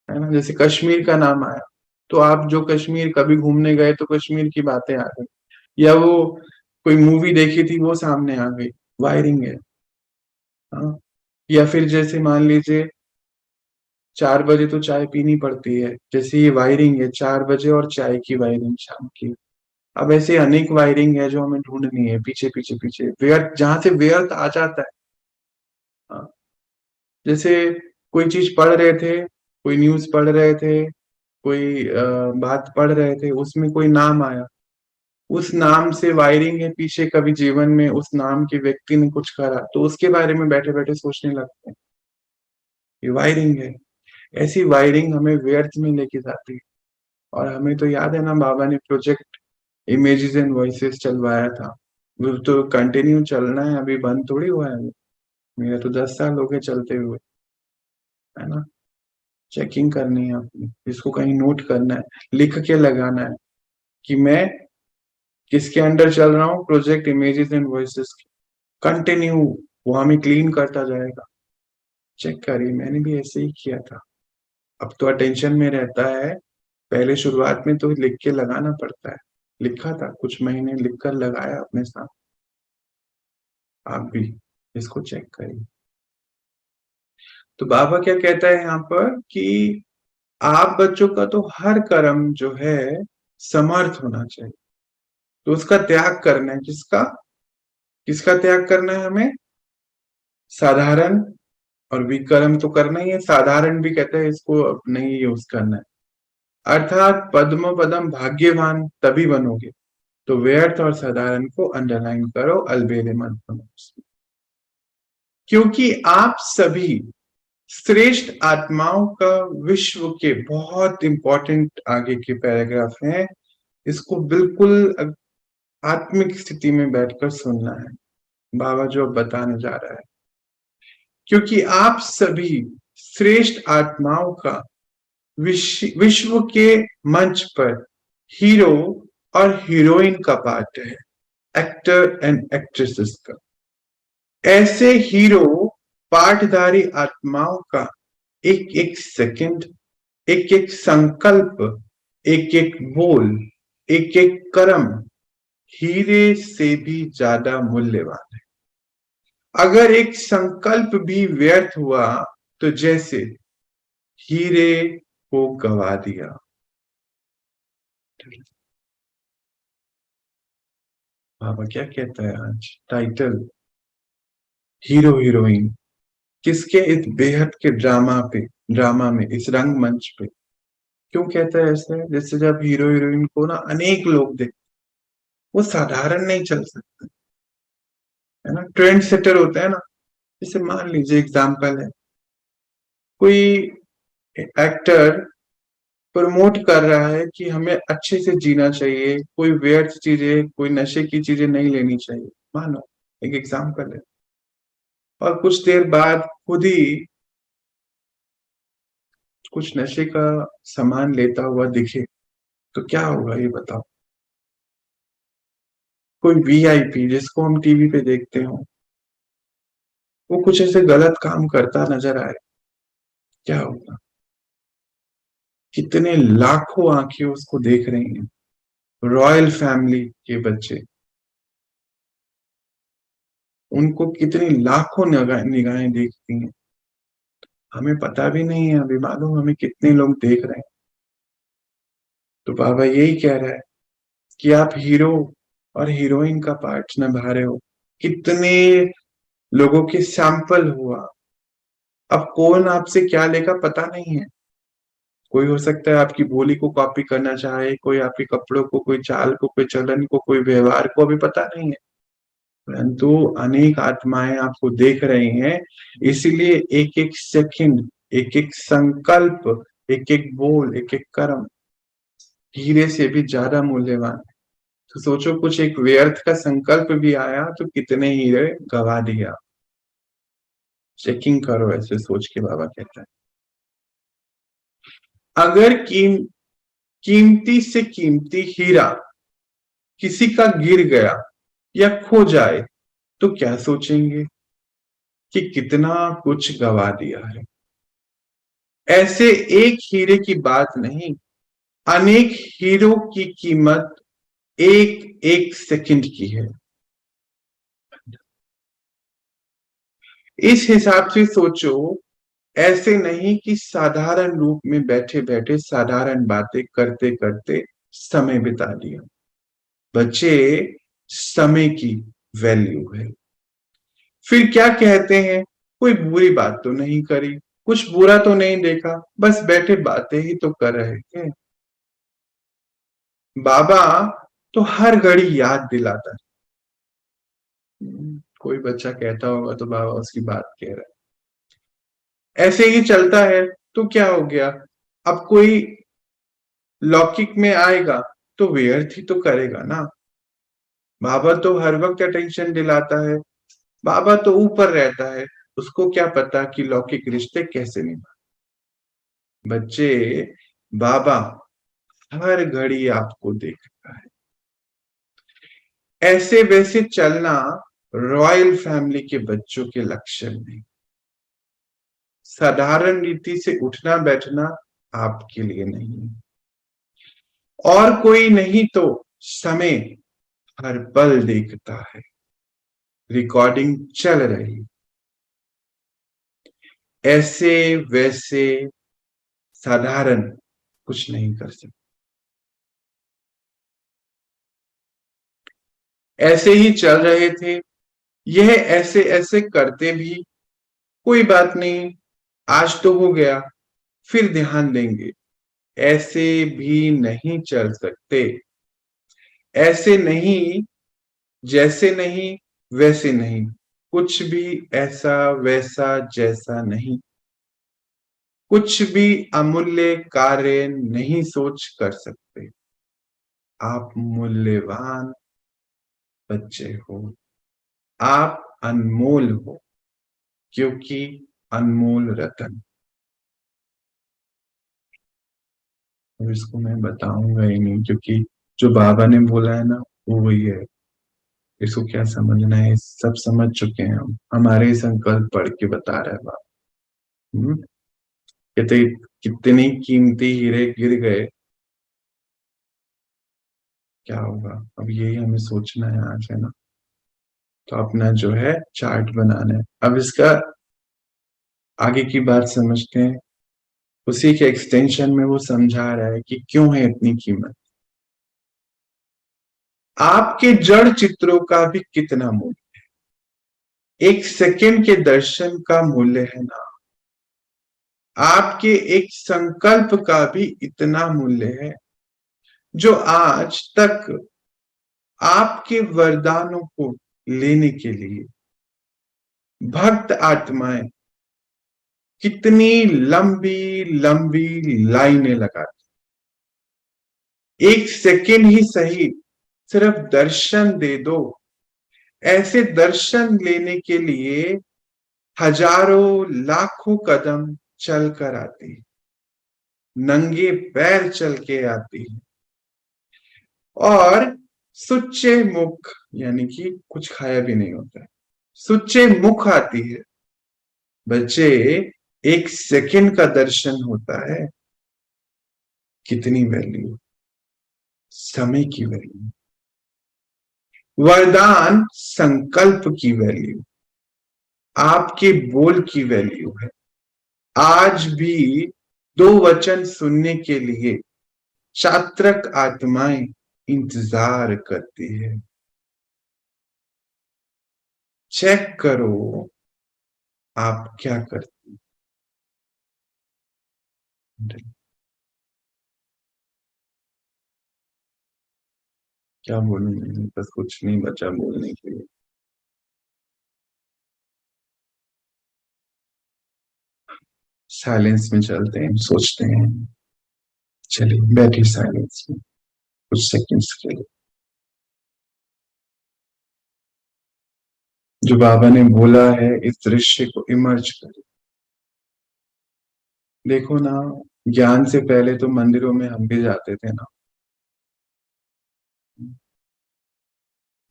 है ना। जैसे कश्मीर का नाम आया तो आप जो कश्मीर कभी घूमने गए तो कश्मीर की बातें आ गई, या वो कोई मूवी देखी थी वो सामने आ गई। वायरिंग है। हाँ। या फिर जैसे मान लीजिए 4 बजे तो चाय पीनी पड़ती है, जैसे ये वायरिंग है 4 बजे और चाय की वायरिंग शाम की। अब ऐसे अनेक वायरिंग है जो हमें ढूंढनी है पीछे पीछे पीछे, व्यर्थ जहां से व्यर्थ आ जाता है। हाँ, जैसे कोई चीज पढ़ रहे थे, कोई न्यूज पढ़ रहे थे, कोई बात पढ़ रहे थे, उसमें कोई नाम आया, उस नाम से वायरिंग है पीछे। कभी जीवन में उस नाम के व्यक्ति ने कुछ करा तो उसके बारे में बैठे बैठे सोचने लगते हैं। ये वायरिंग है। ऐसी वायरिंग हमें व्यर्थ में लेके जाती है। और हमें तो याद है ना, बाबा ने प्रोजेक्ट इमेजेस एंड वॉइसेस चलवाया था। वो तो कंटिन्यू चलना है, अभी बंद थोड़ी हुआ है। मेरा तो 10 साल हो गए चलते हुए, है ना। चेकिंग करनी है अपनी, इसको कहीं नोट करना है, लिख के लगाना है कि मैं किसके अंडर चल रहा हूँ, project images and voices. Continue वो हमें क्लीन करता जाएगा। चेक करिए, मैंने भी ऐसे ही किया था। अब तो अटेंशन में रहता है। पहले शुरुआत में तो लिख के लगाना पड़ता है। लिखा था, कुछ महीने लिख कर लगाया अपने साथ। आप भी इसको चेक करिए। तो बाबा क्या कहता है यहाँ पर कि आप बच्चों का तो हर कर्म जो है समर्थ होना चाहिए। तो उसका त्याग करना है। किसका? किसका त्याग करना है हमें? साधारण और विकर्म तो करना ही है। साधारण भी कहते हैं इसको अब नहीं यूज करना है। अर्थात पद्म पदम भाग्यवान तभी बनोगे। तो व्यर्थ और साधारण को अंडरलाइन करो, अलबेले मत बनो। क्योंकि आप सभी श्रेष्ठ आत्माओं का विश्व के, बहुत इंपॉर्टेंट आगे के पैराग्राफ हैं, इसको बिल्कुल आत्मिक स्थिति में बैठकर सुनना है। बाबा जो अब बताने जा रहा है। क्योंकि आप सभी श्रेष्ठ आत्माओं का विश्व के मंच पर हीरो और हीरोइन का पार्ट है, एक्टर एंड एक्ट्रेसेस का। ऐसे हीरो पाठधारी आत्माओं का एक एक सेकंड, एक एक संकल्प, एक एक बोल, एक एक कर्म हीरे से भी ज्यादा मूल्यवान है। अगर एक संकल्प भी व्यर्थ हुआ तो जैसे हीरे को गवा दिया। बाबा क्या कहता है आज टाइटल, हीरो हीरोइन, किसके इस बेहद के ड्रामा में, इस रंगमंच पे। क्यों कहता है ऐसे? जैसे जब हीरो हीरोइन को ना अनेक लोग देख, वो साधारण नहीं चल सकते, है ना। ट्रेंड सेटर होता है ना। जैसे मान लीजिए एग्जाम्पल है, कोई एक्टर प्रमोट कर रहा है कि हमें अच्छे से जीना चाहिए, कोई व्यर्थ चीजें, कोई नशे की चीजें नहीं लेनी चाहिए, मानो एक एग्जाम्पल है। और कुछ देर बाद खुद ही कुछ नशे का सामान लेता हुआ दिखे तो क्या होगा ये बताओ। कोई वीआईपी जिसको हम टीवी पे देखते हो, वो कुछ ऐसे गलत काम करता नजर आए, क्या होगा? कितने लाखों आंखें उसको देख रही हैं, रॉयल फैमिली के बच्चे, उनको कितनी लाखों निगाहें देखती हैं। हमें पता भी नहीं है अभी, मालूम हमें कितने लोग देख रहे हैं। तो बाबा यही कह रहा है कि आप हीरो और हीरोइन का पार्ट निभा रहे हो। कितने लोगों के सैंपल हुआ, अब कौन आपसे क्या लेगा पता नहीं है। कोई हो सकता है आपकी बोली को कॉपी करना चाहे, कोई आपके कपड़ों को, कोई चाल को, कोई चलन को, कोई व्यवहार को, अभी पता नहीं है। परंतु अनेक आत्माएं आपको देख रही हैं, इसीलिए एक एक सेकंड, एक एक संकल्प, एक एक बोल, एक एक कर्म हीरे से भी ज्यादा मूल्यवान है। तो सोचो, कुछ एक व्यर्थ का संकल्प भी आया तो कितने हीरे गवा दिया। चेकिंग करो, ऐसे सोच के बाबा कहता है। अगर कीमती से कीमती हीरा किसी का गिर गया या खो जाए तो क्या सोचेंगे कि कितना कुछ गवा दिया है। ऐसे एक हीरे की बात नहीं, अनेक हीरो की कीमत एक एक सेकंड की है। इस हिसाब से सोचो, ऐसे नहीं कि साधारण रूप में बैठे बैठे साधारण बातें करते करते समय बिता दिया। बच्चे, समय की वैल्यू है। फिर क्या कहते हैं, कोई बुरी बात तो नहीं करी, कुछ बुरा तो नहीं देखा, बस बैठे बातें ही तो कर रहे थे। बाबा तो हर घड़ी याद दिलाता है। कोई बच्चा कहता होगा तो बाबा उसकी बात कह रहा है। ऐसे ही चलता है तो क्या हो गया, अब कोई लौकिक में आएगा तो व्यर्थ ही तो करेगा ना। बाबा तो हर वक्त अटेंशन दिलाता है, बाबा तो ऊपर रहता है, उसको क्या पता कि लौकिक रिश्ते कैसे निभा। बच्चे, बाबा हर घड़ी आपको देखता है। ऐसे वैसे चलना रॉयल फैमिली के बच्चों के लक्षण नहीं। साधारण रीति से उठना बैठना आपके लिए नहीं। और कोई नहीं तो समय हर पल देखता है, रिकॉर्डिंग चल रही। ऐसे वैसे साधारण कुछ नहीं कर सकते। ऐसे ही चल रहे थे, यह ऐसे ऐसे करते भी, कोई बात नहीं, आज तो हो गया, फिर ध्यान देंगे। ऐसे भी नहीं चल सकते। ऐसे नहीं, जैसे नहीं, वैसे नहीं, कुछ भी ऐसा वैसा जैसा नहीं। कुछ भी अमूल्य कार्य नहीं सोच कर सकते। आप मूल्यवान बच्चे हो, आप अनमोल हो, क्योंकि अनमोल रतन। अब इसको मैं बताऊंगा ही नहीं, क्योंकि जो बाबा ने बोला है ना, वो वही है। इसको क्या समझना है, सब समझ चुके हैं हम, हमारे ही संकल्प पढ़ के बता रहा है बाबा। कहते कितने कीमती हीरे गिर गए, क्या होगा। अब यही हमें सोचना है आज, है ना। तो अपना जो है चार्ट बनाना है। अब इसका आगे की बात समझते हैं। उसी के एक्सटेंशन में वो समझा रहा है कि क्यों है इतनी कीमत। आपके जड़ चित्रों का भी कितना मूल्य, एक सेकंड के दर्शन का मूल्य है ना। आपके एक संकल्प का भी इतना मूल्य है, जो आज तक आपके वरदानों को लेने के लिए भक्त आत्माएं कितनी लंबी लंबी लाइनें लगाती। एक सेकंड ही सही, सिर्फ दर्शन दे दो। ऐसे दर्शन लेने के लिए हजारों लाखों कदम चल कर आती, नंगे पैर चल के आती, और सुच्चे मुख, यानी कि कुछ खाया भी नहीं होता है, सुच्चे मुख आती है। बच्चे, एक सेकंड का दर्शन होता है, कितनी वैल्यू, समय की वैल्यू, वरदान संकल्प की वैल्यू, आपके बोल की वैल्यू है। आज भी दो वचन सुनने के लिए चात्रक आत्माएं इंतजार करती है। चेक करो आप क्या करती हैं। क्या बोलूं मैं, बस कुछ नहीं बचा बोलने के लिए। साइलेंस में चलते हैं, सोचते हैं। चलिए बैठिए साइलेंस में कुछ सेकंड्स के लिए। जो बाबा ने बोला है इस दृश्य को इमर्ज करें। देखो ना, ज्ञान से पहले तो मंदिरों में हम भी जाते थे ना।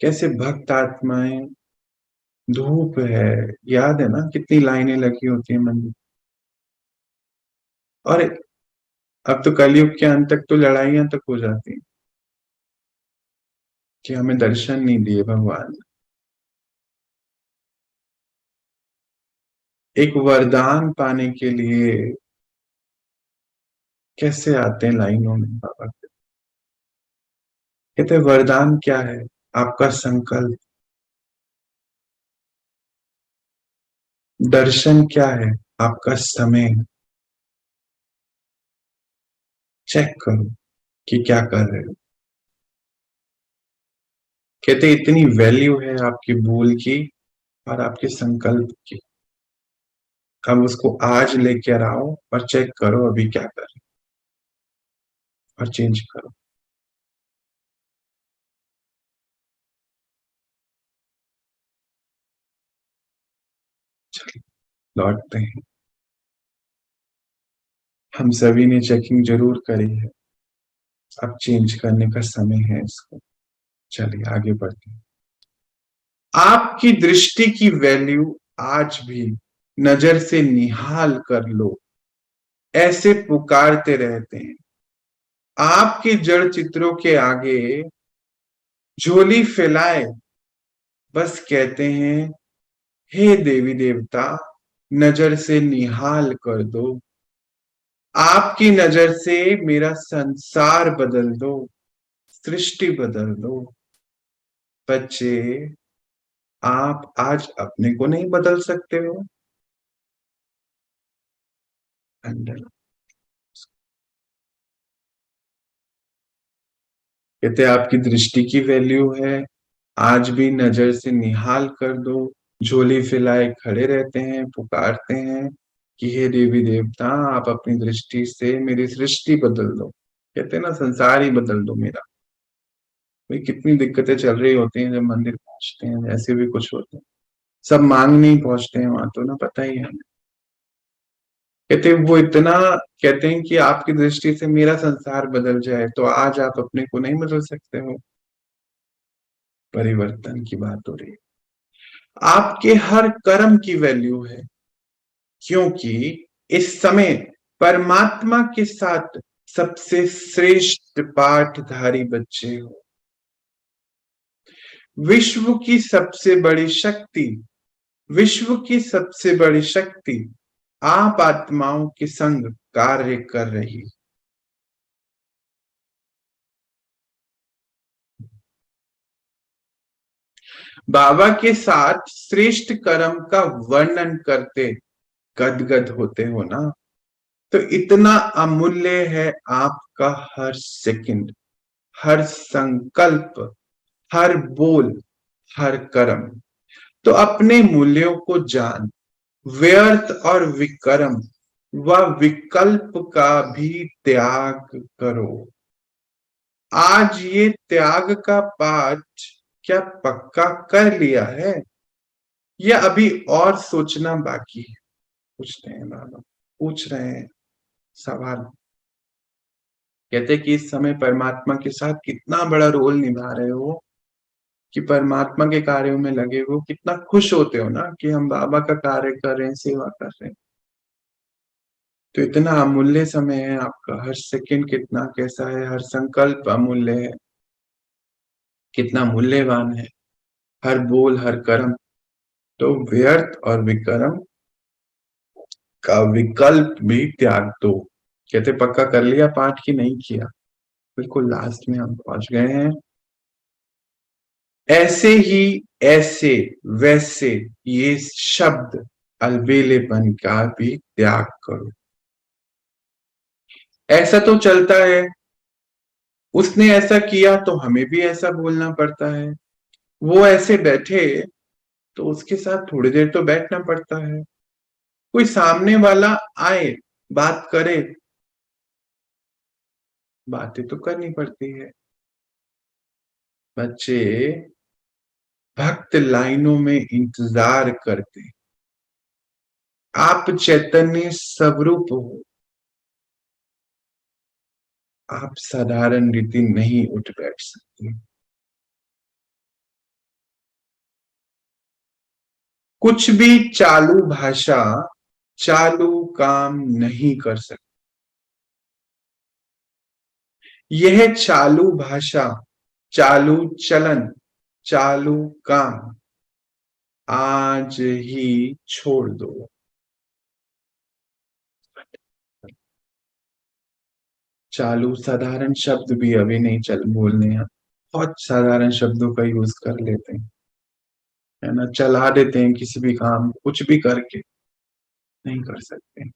कैसे भक्त आत्माएं, धूप है, याद है ना कितनी लाइनें लगी होती है मंदिर। और अब तो कलयुग के अंत तक तो लड़ाइयां तक हो जाती हैं कि हमें दर्शन नहीं दिए भगवान। एक वरदान पाने के लिए कैसे आते हैं लाइनों में बाबा। कहते हैं वरदान क्या है, आपका संकल्प। दर्शन क्या है, आपका समय। चेक करो कि क्या कर रहे हो। कहते इतनी वैल्यू है आपकी भूल की और आपके संकल्प की। अब उसको आज लेकर आओ और चेक करो अभी क्या कर रहे हो और चेंज करो। चलिए लौटते हैं। हम सभी ने चेकिंग जरूर करी है, अब चेंज करने का समय है इसको। चलिए आगे बढ़ते हैं। आपकी दृष्टि की वैल्यू आज भी नजर से निहाल कर लो, ऐसे पुकारते रहते हैं। आपके जड़ चित्रों के आगे झोली फैलाए बस कहते हैं, हे देवी देवता नजर से निहाल कर दो। आपकी नजर से मेरा संसार बदल दो, सृष्टि बदल दो। बच्चे, आप आज अपने को नहीं बदल सकते हो। अंदर कहते आपकी दृष्टि की वैल्यू है, आज भी नजर से निहाल कर दो। झोली फैलाए खड़े रहते हैं, पुकारते हैं कि हे देवी देवता आप अपनी दृष्टि से मेरी सृष्टि बदल दो। कहते हैं ना संसार ही बदल दो मेरा। भाई कितनी दिक्कतें चल रही होती हैं जब मंदिर पहुंचते हैं, ऐसे भी कुछ होते हैं। सब मांगने ही पहुंचते हैं वहां तो ना, पता ही है हमें। कहते हैं वो इतना, कहते हैं कि आपकी दृष्टि से मेरा संसार बदल जाए तो आज आप अपने को नहीं बदल सकते हो। परिवर्तन की बात हो रही है। आपके हर कर्म की वैल्यू है, क्योंकि इस समय परमात्मा के साथ सबसे श्रेष्ठ पाठधारी बच्चे हो। विश्व की सबसे बड़ी शक्ति, विश्व की सबसे बड़ी शक्ति आप आत्माओं के संग कार्य कर रही। बाबा के साथ श्रेष्ठ कर्म का वर्णन करते गदगद होते हो ना। तो इतना अमूल्य है आपका हर सेकंड, हर संकल्प, हर बोल, हर कर्म। तो अपने मूल्यों को जान, व्यर्थ और विकर्म व विकल्प का भी त्याग करो। आज ये त्याग का पाठ क्या पक्का कर लिया है या अभी और सोचना बाकी है। पूछते हैं बाबा, पूछ रहे हैं सवाल। कहते कि इस समय परमात्मा के साथ कितना बड़ा रोल निभा रहे हो, कि परमात्मा के कार्यों में लगे हो, कितना खुश होते हो ना कि हम बाबा का कार्य कर रहे हैं, सेवा कर रहे हैं। तो इतना अमूल्य समय है आपका, हर सेकंड कितना कैसा है, हर संकल्प अमूल्य है, कितना मूल्यवान है, हर बोल हर कर्म। तो व्यर्थ और विकर्म का विकल्प भी त्याग दो। कहते पक्का कर लिया पाठ की नहीं किया। बिल्कुल लास्ट में हम पहुंच गए हैं। ऐसे ही, ऐसे, वैसे, ये शब्द अलबेलेपन का भी त्याग करो। ऐसा तो चलता है, उसने ऐसा किया तो हमें भी ऐसा बोलना पड़ता है। वो ऐसे बैठे तो उसके साथ थोड़ी देर तो बैठना पड़ता है। कोई सामने वाला आए, बात करे, बातें तो करनी पड़ती है। बच्चे भक्त लाइनों में इंतजार करते। आप चैतन्य स्वरूप हो, आप साधारण रीति नहीं उठ बैठ सकते। कुछ भी चालू भाषा चालू काम नहीं कर सकती। यह चालू भाषा, चालू चलन, चालू काम आज ही छोड़ दो। चालू साधारण शब्द भी अभी नहीं चल बोलने हैं, बहुत साधारण शब्दों का यूज कर लेते हैं, है ना, चला देते हैं किसी भी काम कुछ भी करके। नहीं कर सकते।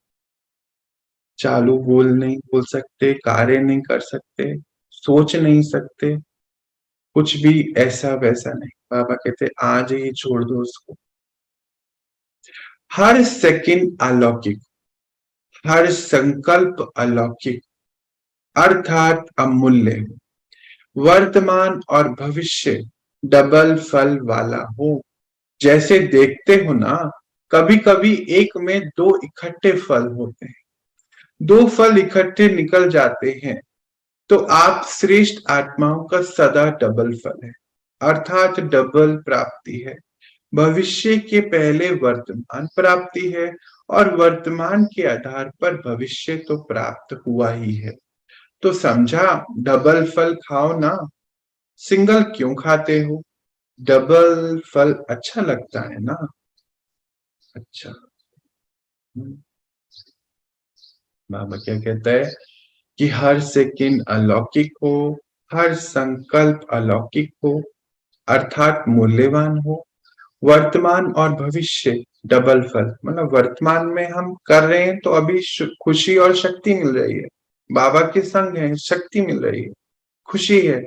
चालू बोल नहीं बोल सकते, कार्य नहीं कर सकते, सोच नहीं सकते, कुछ भी ऐसा वैसा नहीं। बाबा कहते आज ही छोड़ दो उसको। हर सेकंड अलौकिक, हर संकल्प अलौकिक, अर्थात अमूल्य। वर्तमान और भविष्य डबल फल वाला हो। जैसे देखते हो ना, कभी कभी एक में दो इकट्ठे फल होते हैं, दो फल इकट्ठे निकल जाते हैं, तो आप श्रेष्ठ आत्माओं का सदा डबल फल है, अर्थात डबल प्राप्ति है। भविष्य के पहले वर्तमान प्राप्ति है, और वर्तमान के आधार पर भविष्य तो प्राप्त हुआ ही है। तो समझा, डबल फल खाओ ना, सिंगल क्यों खाते हो? डबल फल अच्छा लगता है ना। अच्छा। बाबा क्या कहता है कि हर सेकंड अलौकिक हो, हर संकल्प अलौकिक हो, अर्थात मूल्यवान हो। वर्तमान और भविष्य डबल फल, मतलब वर्तमान में हम कर रहे हैं तो अभी खुशी और शक्ति मिल रही है, बाबा के संग है, शक्ति मिल रही है, खुशी है।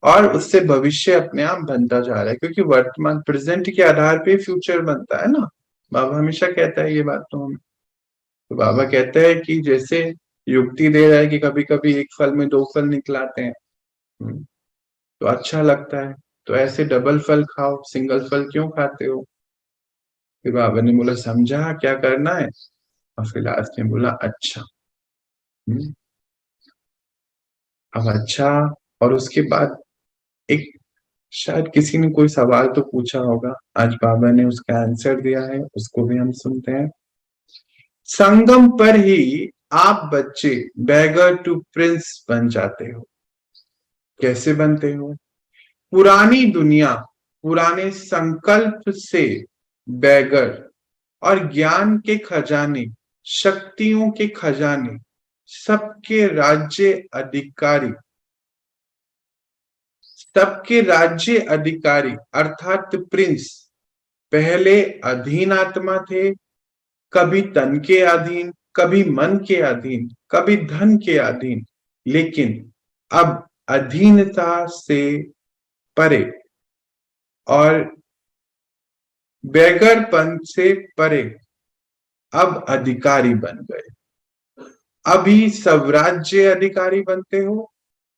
और उससे भविष्य अपने आप बनता जा रहा है, क्योंकि वर्तमान प्रेजेंट के आधार पे फ्यूचर बनता है ना। बाबा हमेशा कहता है ये बात तो हमें। तो बाबा कहते हैं कि जैसे युक्ति दे रहा है कि कभी कभी एक फल में दो फल निकलाते हैं, तो अच्छा लगता है, तो ऐसे डबल फल खाओ, सिंगल फल क्यों खाते हो? फिर बाबा ने बोला समझा क्या करना है, और फिर लास्ट में बोला अच्छा। हम्म, अब अच्छा। और उसके बाद एक, शायद किसी ने कोई सवाल तो पूछा होगा, आज बाबा ने उसका आंसर दिया है, उसको भी हम सुनते हैं। संगम पर ही आप बच्चे बैगर टू प्रिंस बन जाते हो। कैसे बनते हो? पुरानी दुनिया, पुराने संकल्प से बैगर, और ज्ञान के खजाने, शक्तियों के खजाने, सबके राज्य अधिकारी, सबके राज्य अधिकारी अर्थात प्रिंस, पहले अधीन आत्मा थे, कभी तन के अधीन, कभी मन के अधीन, कभी धन के अधीन, लेकिन अब अधीनता से परे और बेगरपन से परे अब अधिकारी बन गए। अभी सब राज्य अधिकारी बनते हो,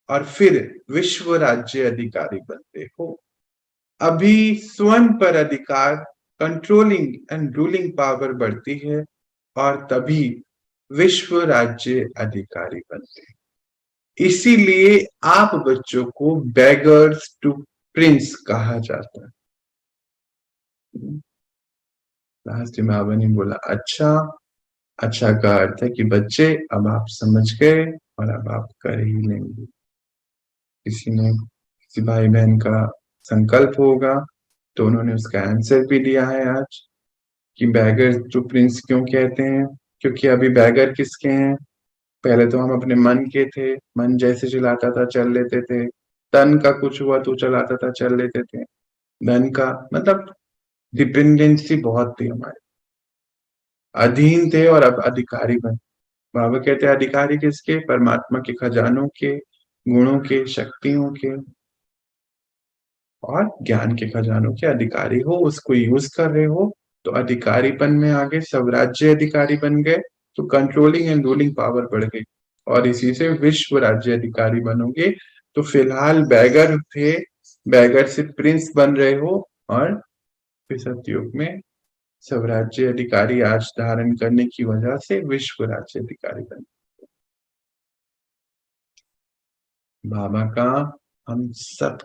और फिर विश्व राज्य अधिकारी बनते हो। अभी स्वयं पर अधिकार, कंट्रोलिंग एंड रूलिंग पावर बढ़ती है, और तभी विश्व राज्य अधिकारी बनते हैं। इसीलिए आप बच्चों को बेगर्स टू प्रिंस कहा जाता है। लास्ट में बाबा ने बोला अच्छा। अच्छा का अर्थ है कि बच्चे अब आप समझ गए, और अब आप कर ही लेंगे। किसी ने, किसी भाई बहन का संकल्प होगा, तो उन्होंने उसका आंसर भी दिया है आज, कि बैगर टू प्रिंस क्यों कहते हैं, क्योंकि अभी बैगर किसके हैं? पहले तो हम अपने मन के थे, मन जैसे चलाता था चल लेते थे, तन का कुछ हुआ तो चलाता था चल लेते थे, धन का मतलब डिपेंडेंसी बहुत थी हमारी, अधीन थे और अब अधिकारी बन। बाबा कहते हैं अधिकारी किसके? परमात्मा के खजानों के, गुणों के, शक्तियों के और ज्ञान के खजानों के अधिकारी हो, उसको यूज कर रहे हो तो अधिकारीपन में आगे सब राज्य अधिकारी बन गए, तो कंट्रोलिंग एंड रूलिंग पावर बढ़ गई और इसी से विश्व राज्य अधिकारी बनोगे। तो फिलहाल बैगर थे, बैगर से प्रिंस बन रहे हो और फिर सतयुग में सब राज्य अधिकारी आज धारण करने की वजह से विश्व राज्य अधिकारी बने। बाबा का हम सब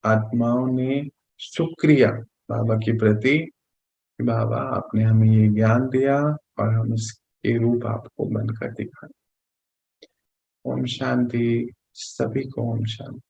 आत्माओं ने शुक्रिया बाबा के प्रति, बाबा आपने हमें ये ज्ञान दिया और हम इसके रूप आपको बनकर दिखाए। ओम शांति, सभी को ओम शांति।